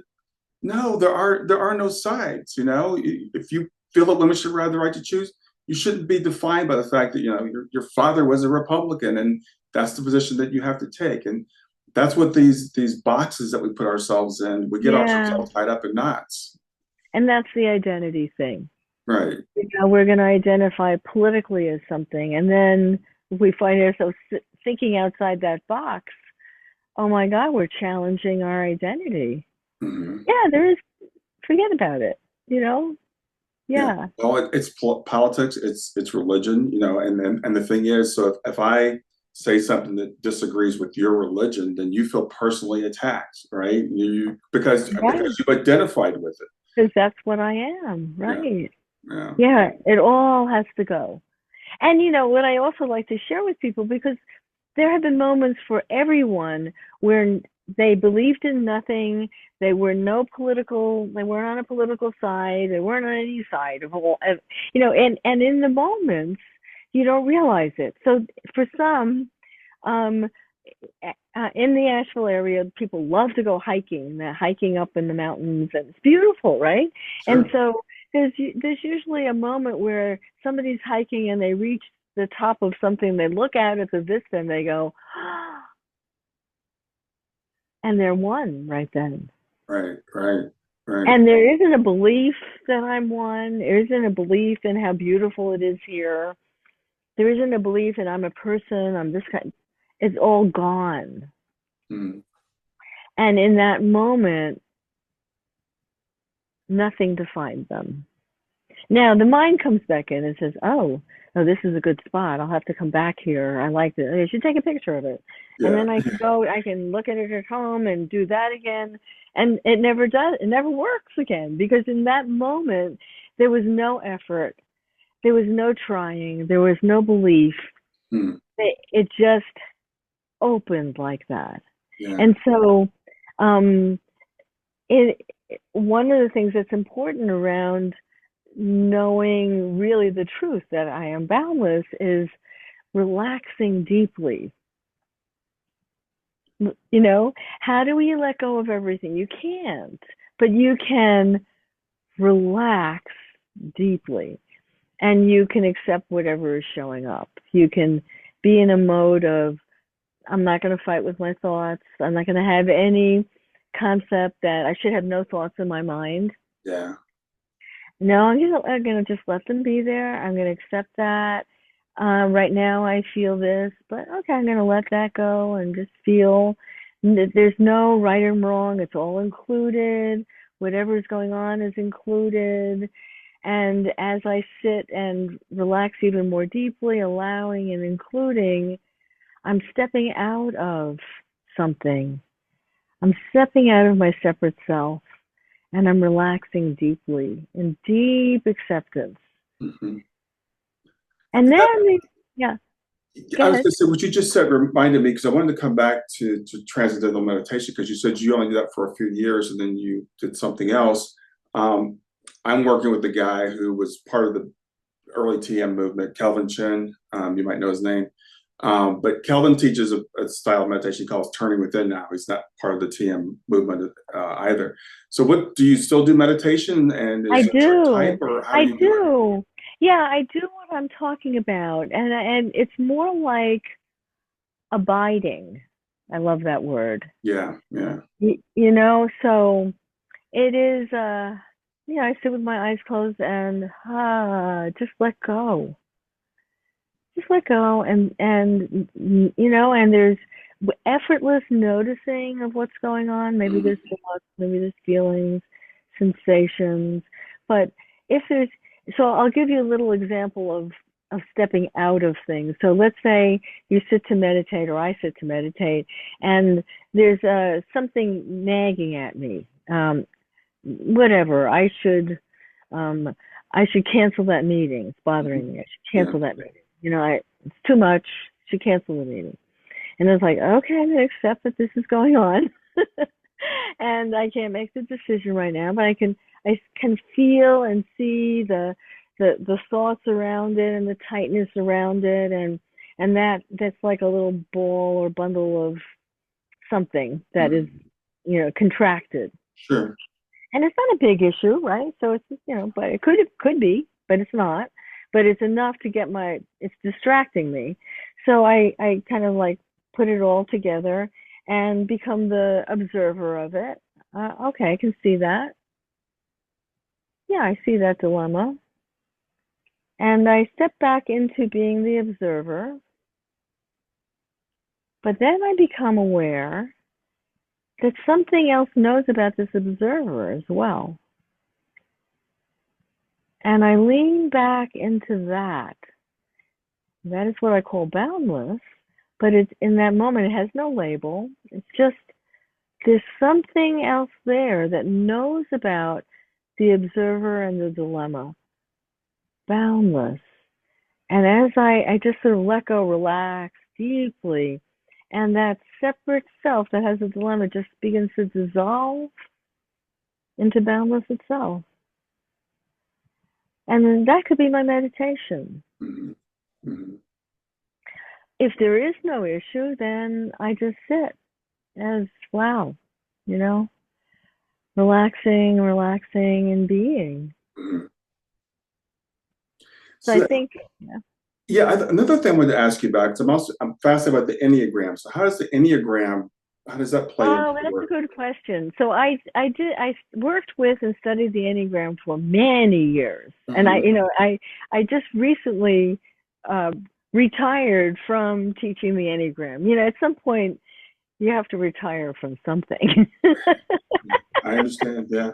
no, there are no sides. If you feel that women should have the right to choose, you shouldn't be defined by the fact that, your father was a Republican and that's the position that you have to take. And that's what these boxes that we put ourselves in, we get ourselves all tied up in knots. And that's the identity thing. Right. We're going to identify politically as something. And then if we find ourselves thinking outside that box, oh my God, we're challenging our identity. Mm-hmm. Yeah, forget about it, Yeah. Well, it's politics, it's religion, and the thing is, so if I say something that disagrees with your religion, then you feel personally attacked, right? Because you've identified with it. Because that's what I am, right? Yeah, it all has to go. And what I also like to share with people, because there have been moments for everyone where they believed in nothing, they weren't on a political side, they weren't on any side of all, and in the moments you don't realize it. So for some, in the Asheville area, people love to go hiking up in the mountains, and it's beautiful, right? Sure. And so there's usually a moment where somebody's hiking and they reach the top of something, they look out at the vista and they go, and they're one right then. Right. And there isn't a belief that I'm one. There isn't a belief in how beautiful it is here. There isn't a belief that I'm a person, I'm this kind. It's all gone. Mm-hmm. And in that moment, nothing defines them. Now, the mind comes back in and says, oh, this is a good spot. I'll have to come back here. I like it. I should take a picture of it. Yeah. And then I can look at it at home and do that again. And it never does. It never works again, because in that moment, there was no effort. There was no trying. There was no belief. Mm. It just opened like that. Yeah. And so one of the things that's important around knowing really the truth that I am boundless is relaxing deeply. You know, how do we let go of everything? You can't, but you can relax deeply, and you can accept whatever is showing up. You can be in a mode of, I'm not going to fight with my thoughts. I'm not going to have any concept that I should have no thoughts in my mind. Yeah. No, I'm gonna just let them be there. I'm gonna accept that. Right now, I feel this, but okay, I'm gonna let that go and just feel. There's no right and wrong. It's all included. Whatever is going on is included. And as I sit and relax even more deeply, allowing and including, I'm stepping out of something. I'm stepping out of my separate self, and I'm relaxing deeply in deep acceptance. Mm-hmm. And then, yeah, go I was ahead. going to say what you just said reminded me, because I wanted to come back to transcendental meditation, because you said you only did that for a few years and then you did something else. Um, I'm working with a guy who was part of the early TM movement, Kelvin Chin. You might know his name. But Kelvin teaches a style of meditation he calls turning within now. He's not part of the TM movement either. So what, do you still do meditation, and I is it a type, do. or how do I you do it? do. Yeah, I do what I'm talking about. And it's more like abiding. I love that word. Yeah, yeah. You know, so it is, I sit with my eyes closed and just let go. Just let go, and and there's effortless noticing of what's going on. Maybe Mhm. there's thoughts, maybe there's feelings, sensations. But if there's so I'll give you a little example of stepping out of things. So let's say you sit to meditate, or I sit to meditate, and there's something nagging at me. Whatever, I should cancel that meeting. It's bothering me. I should Yeah, cancel that meeting. It's too much. I should cancel the meeting. And it's like, okay, I'm gonna accept that this is going on. And I can't make the decision right now, but I can feel and see the thoughts around it and the tightness around it, and that's like a little ball or bundle of something that is, mhm. contracted. Sure. And it's not a big issue, right? So it's, but it could be, but it's not. But it's enough to it's distracting me. So I kind of like put it all together and become the observer of it. Okay, I can see that. Yeah, I see that dilemma. And I step back into being the observer, but then I become aware that something else knows about this observer as well. And I lean back into that. That is what I call boundless, but it's in that moment, it has no label. It's just there's something else there that knows about the observer and the dilemma. Boundless. And as I just sort of let go, relax deeply, and that separate self that has a dilemma just begins to dissolve into boundless itself. And then that could be my meditation. Mhm. Mhm. If there is no issue, then I just sit as wow, you know, relaxing, and being. Mhm. So I So think, yeah. yeah, another thing I wanted to ask you about, because I'm fascinated about the Enneagram. So how does the Enneagram, how does that play into Oh, the that's a work? good question. So I worked with and studied the Enneagram for many years, and Hmm. I just recently uh, retired from teaching the Enneagram. At some point you have to retire from something. I understand. Yeah.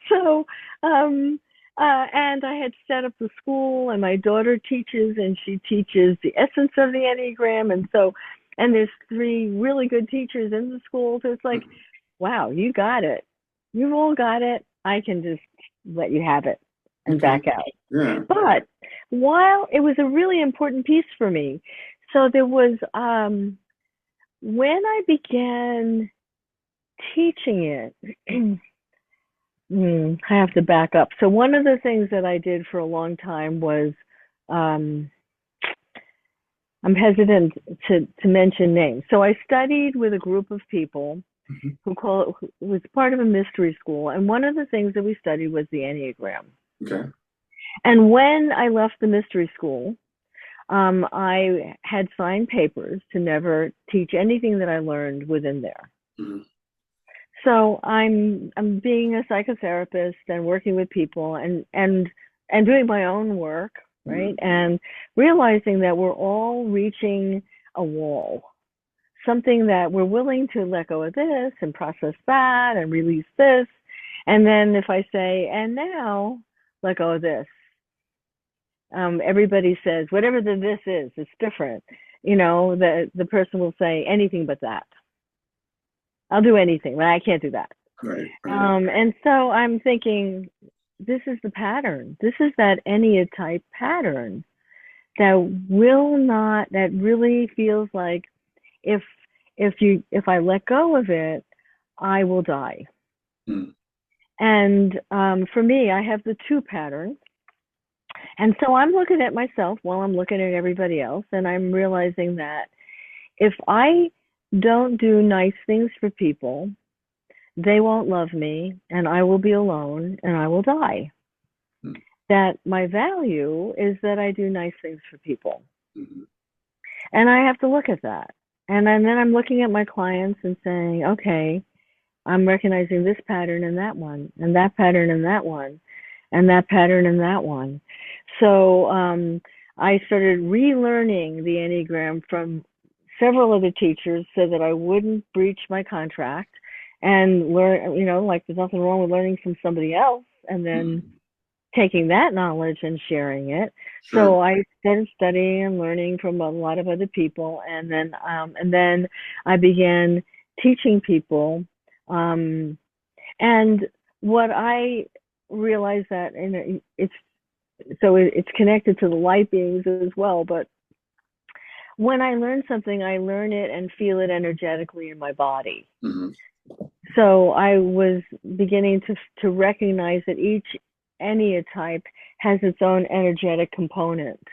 So, and I had set up the school, and my daughter teaches, and she teaches the essence of the Enneagram, and there's three really good teachers in the school. So it's like, wow, you got it. You've all got it. I can just let you have it and Okay. back out. Yeah. But while it was a really important piece for me, so there was, when I began teaching it, I have to back up. So one of the things that I did for a long time was, um, I'm hesitant to mention names. So I studied with a group of people Mhm. who was part of a mystery school, and one of the things that we studied was the Enneagram. Okay. And when I left the mystery school, I had signed papers to never teach anything that I learned within there. Mhm. So I'm being a psychotherapist and working with people and doing my own work, right? Mhm. And realizing that we're all reaching a wall, something that we're willing to let go of this and process that and release this. And then if I say, and now let go of this, everybody says, whatever the this is, it's different. The person will say anything but that. I'll do anything, but I can't do that. Right. Right. And so I'm thinking, this is the pattern. This is that Ennea type pattern that really feels like if if I let go of it, I will die. Mm. And for me, I have the two patterns. And so I'm looking at myself while I'm looking at everybody else, and I'm realizing that if I don't do nice things for people, they won't love me, and I will be alone, and I will die. Mm. That my value is that I do nice things for people. Mhm. And I have to look at that. And then I'm looking at my clients and saying, okay, I'm recognizing this pattern in that one, and that pattern in that one, and that pattern in that one. So I started relearning the Enneagram from several other teachers so that I wouldn't breach my contract and learn, like there's nothing wrong with learning from somebody else and then Mhm. taking that knowledge and sharing it. Sure. So I started studying and learning from a lot of other people, and then I began teaching people. And what I realized that, and it's connected to the light beings as well. But when I learn something, I learn it and feel it energetically in my body. Mhm. So I was beginning to recognize that each Ennea type has its own energetic component,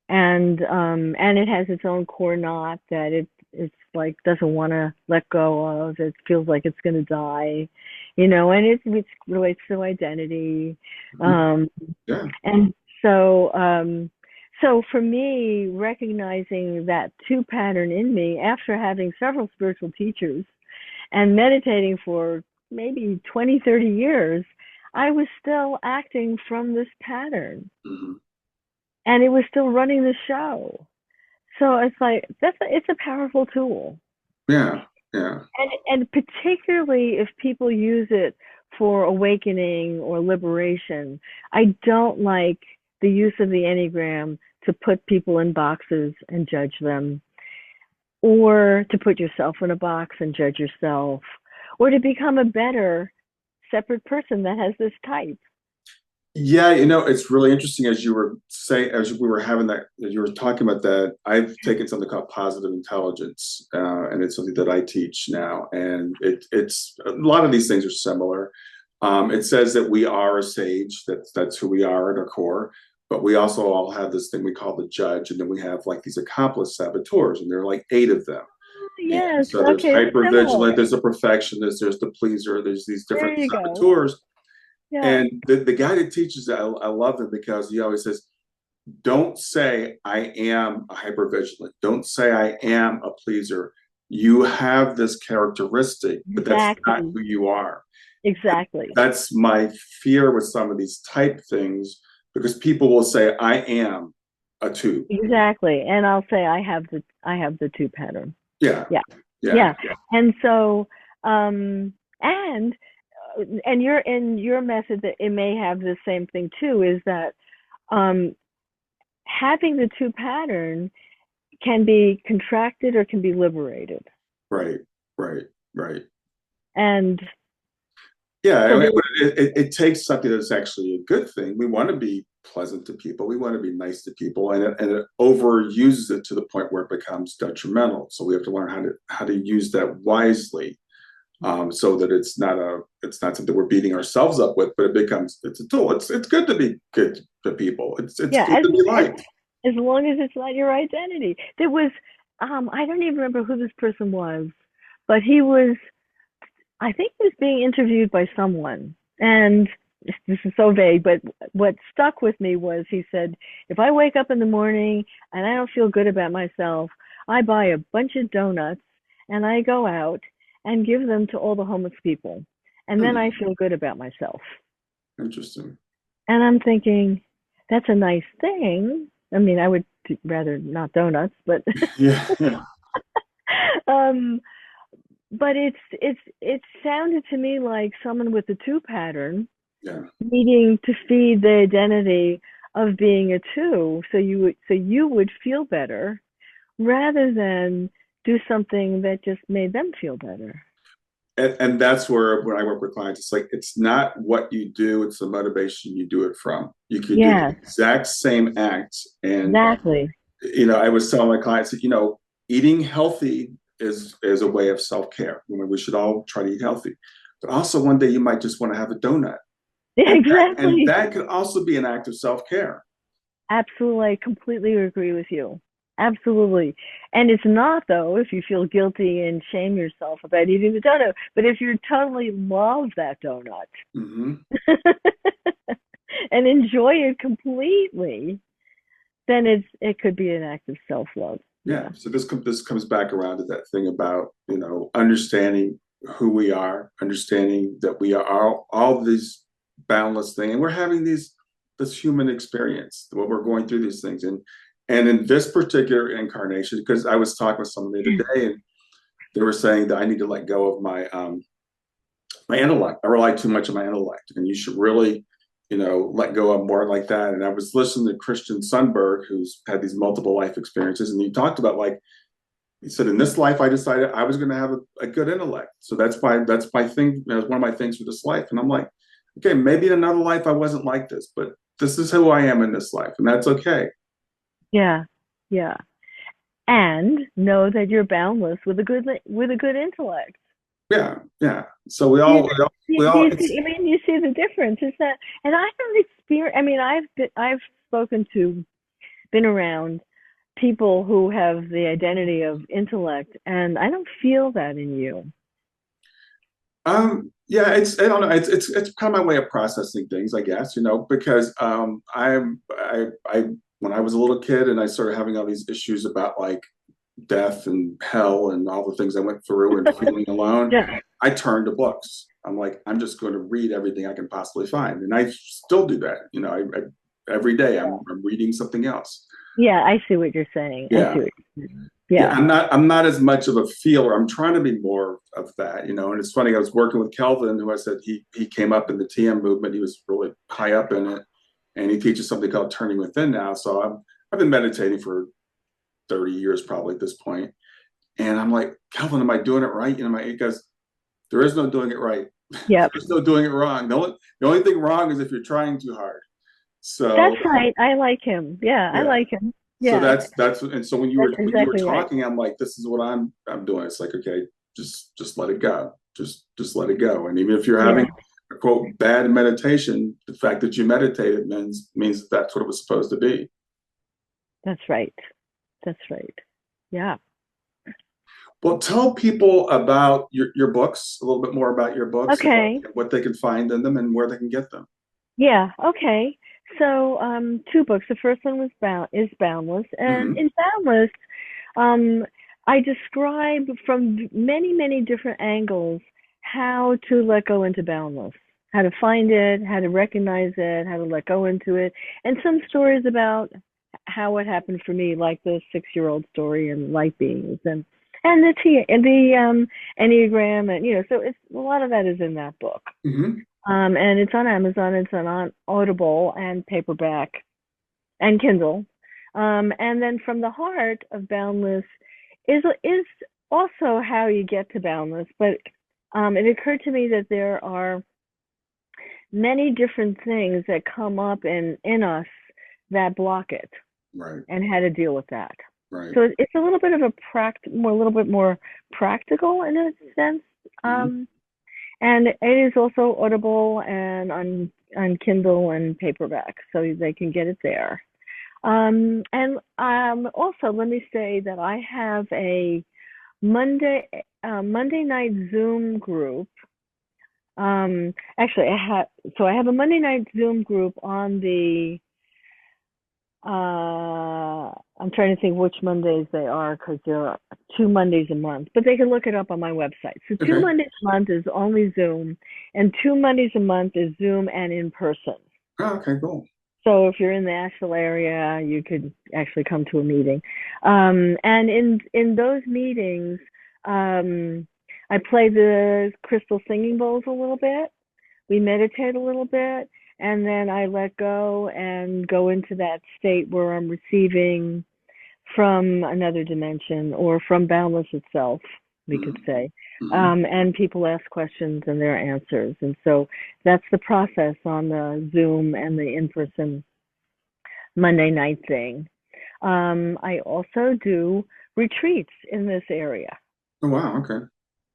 and it has its own core knot that it's like doesn't want to let go of. It feels like it's going to die, and it relates to identity, Mhm. um, Yeah. and so for me, recognizing that two pattern in me after having several spiritual teachers and meditating for maybe 20, 30 years, I was still acting from this pattern Mhm. and it was still running the show. So it's like it's a powerful tool. Yeah. Yeah. And particularly if people use it for awakening or liberation. I don't like the use of the Enneagram to put people in boxes and judge them, or to put yourself in a box and judge yourself, or to become a better separate person that has this type. Yeah, it's really interesting as we were having that, as you were talking about that, I've taken something called positive intelligence, and it's something that I teach now. And it's a lot of these things are similar. It says that we are a sage, that's who we are at our core, but we also all have this thing we call the judge, and then we have like these accomplice saboteurs, and there are like 8 of them. And Yes, so there's okay, it's hypervigilant, similar. there's a perfectionist, there's the pleaser, there's these There different you go. saboteurs. Yeah, And the guy that teaches that, I love him because he always says, don't say I am a hypervigilant. Don't say I am a pleaser. You have this characteristic, but that's not exactly. who you are. Exactly. That's my fear with some of these type things, because people will say I am a two. Exactly. And I'll say I have the two pattern. Yeah, Yeah. yeah, Yeah. And so um and your method that it may have the same thing too is that um having the two pattern can be contracted or can be liberated. right, right, right. And Yeah, I so mean, there, it takes something that's actually a good thing. We want to be pleasant to people. We want to be nice to people, and it overuses it to the point where it becomes detrimental. So we have to learn how to use that wisely. so that it's not something we're beating ourselves up with, but it's a tool. It's good to be good to people. It's Yeah, good to be liked. as long as it's not your identity. There was, I don't even remember who this person was, but I think he was being interviewed by someone. And this is so vague, but what stuck with me was he said, if I wake up in the morning and I don't feel good about myself, I buy a bunch of donuts and I go out and give them to all the homeless people. And then I feel good about myself. Interesting. And I'm thinking, that's a nice thing. I mean, I would rather not donuts, but Yeah. but it sounded to me like someone with a two pattern, Yeah. needing to feed the identity of being a two, so you would feel better, rather than do something that just made them feel better. And that's where when I work with clients, it's like it's not what you do, it's the motivation you do it from. You could do the Yes, exact same act. And exactly. I was telling my clients that, eating healthy is a way of self-care. We should all try to eat healthy. But also one day you might just want to have a donut. And Exactly. that could also be an act of self-care. Absolutely. I completely agree with you. Absolutely. And it's not, though, if you feel guilty and shame yourself about eating the donut, but if you totally love that donut Mm-hmm. and enjoy it completely, then it could be an act of self-love. Yeah. So this comes back around to that thing about, understanding who we are, understanding that we are all these boundless things, and we're having this human experience, what we're going through these things. And in this particular incarnation, because I was talking with someone the other day, and they were saying that I need to let go of my intellect. I rely too much on my intellect, and you should really, let go of more like that. And I was listening to Christian Sundberg, who's had these multiple life experiences, and he talked about, like, he said, in this life, I decided I was going to have a good intellect. So that's my thing. That was one of my things for this life. And I'm like, okay, maybe in another life I wasn't like this, but this is who I am in this life, and that's okay. Yeah. Yeah. And know that you're boundless with a good intellect. Yeah, yeah. So we Do you, all, we all, it's, you see the difference? Is that, and I don't experience, I mean, I've spoken to, been around people who have the identity of intellect, and I don't feel that in you. yeah, I don't know. It's kind of my way of processing things, I guess, because I when I was a little kid and I started having all these issues about, like, death and hell and all the things I went through and feeling alone, Yeah. I turned to books. I'm like, I'm just going to read everything I can possibly find, and I still do that. Every day I'm reading something else. Yeah, I see what you're saying. I see Yeah, what you're saying. yeah. Yeah. I'm not as much of a feeler. I'm trying to be more of that. And it's funny. I was working with Kelvin, who I said he came up in the TM movement. He was really high up in it, and he teaches something called Turning Within now. So I've been meditating for 30 years probably at this point. And I'm like, Kelvin, am I doing it right? He goes, there is no doing it right. Yep. There's no doing it wrong. The only thing wrong is if you're trying too hard. So That's right. I like him. Yeah, I yeah. like him. So Yeah, and so when that's you were exactly right. talking, I'm like, this is what I'm doing. It's like, okay, just let it go. Just let it go. And even if you're Yeah, having a quote bad meditation, the fact that you meditated means that's what it was supposed to be. that's right. That's right. Yeah. Well, tell people about your books, a little bit more about your books, and Okay. what they can find in them and where they can get them. Yeah. Okay. So, two books. The first one is Boundless, and Hmm. in Boundless, um, I describe from many, many different angles how to let go into boundless, how to find it, how to recognize it, how to let go into it, and some stories about how it happened for me, like the 6-year-old story and light beings and the Enneagram, and so it's a lot of that is in that book. Hmm. And it's on Amazon, it's on Audible and paperback and Kindle. And then From the Heart of Boundless is also how you get to Boundless, but it occurred to me that there are many different things that come up in us that block it, Right. and how to deal with that. Right. So it's a little bit of a little bit more practical in a sense, And it is also Audible and on Kindle and paperback, so they can get it there. And also, let me say that I have a Monday night Zoom group. Actually, I have a Monday night Zoom group on the. I'm trying to think which Mondays they are, because there are 2 Mondays a month, but they can look it up on my website. So 2 Mondays a month is only Zoom, and 2 Mondays a month is Zoom and in person. Oh, okay, cool. So if you're in the Asheville area, you could actually come to a meeting. And in those meetings, I play the crystal singing bowls a little bit. We meditate a little bit, and then I let go and go into that state where I'm receiving from another dimension, or from Boundless itself, we could say. And people ask questions and there are answers. And so that's the process on the Zoom and the in-person Monday night thing. I also do retreats in this area. Oh, wow. Okay.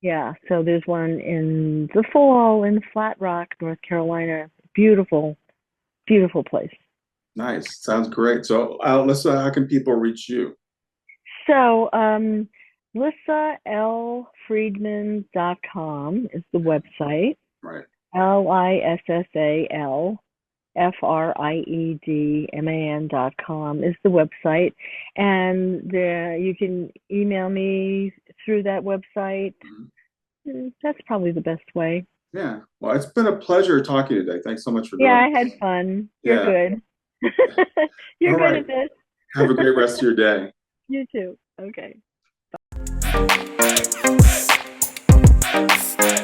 Yeah. So there's one in the fall in Flat Rock, North Carolina. Beautiful, beautiful place. Nice. Sounds great. So, Lissa, how can people reach you? So, LissaFriedman.com is the website. Right. LissaFriedman.com is the website. And you can email me through that website. That's probably the best way. Yeah. Well, it's been a pleasure talking today. Thanks so much for doing I this. had fun. You're good. You're All good right. at this. Have a great rest of your day. You too. Okay. Bye.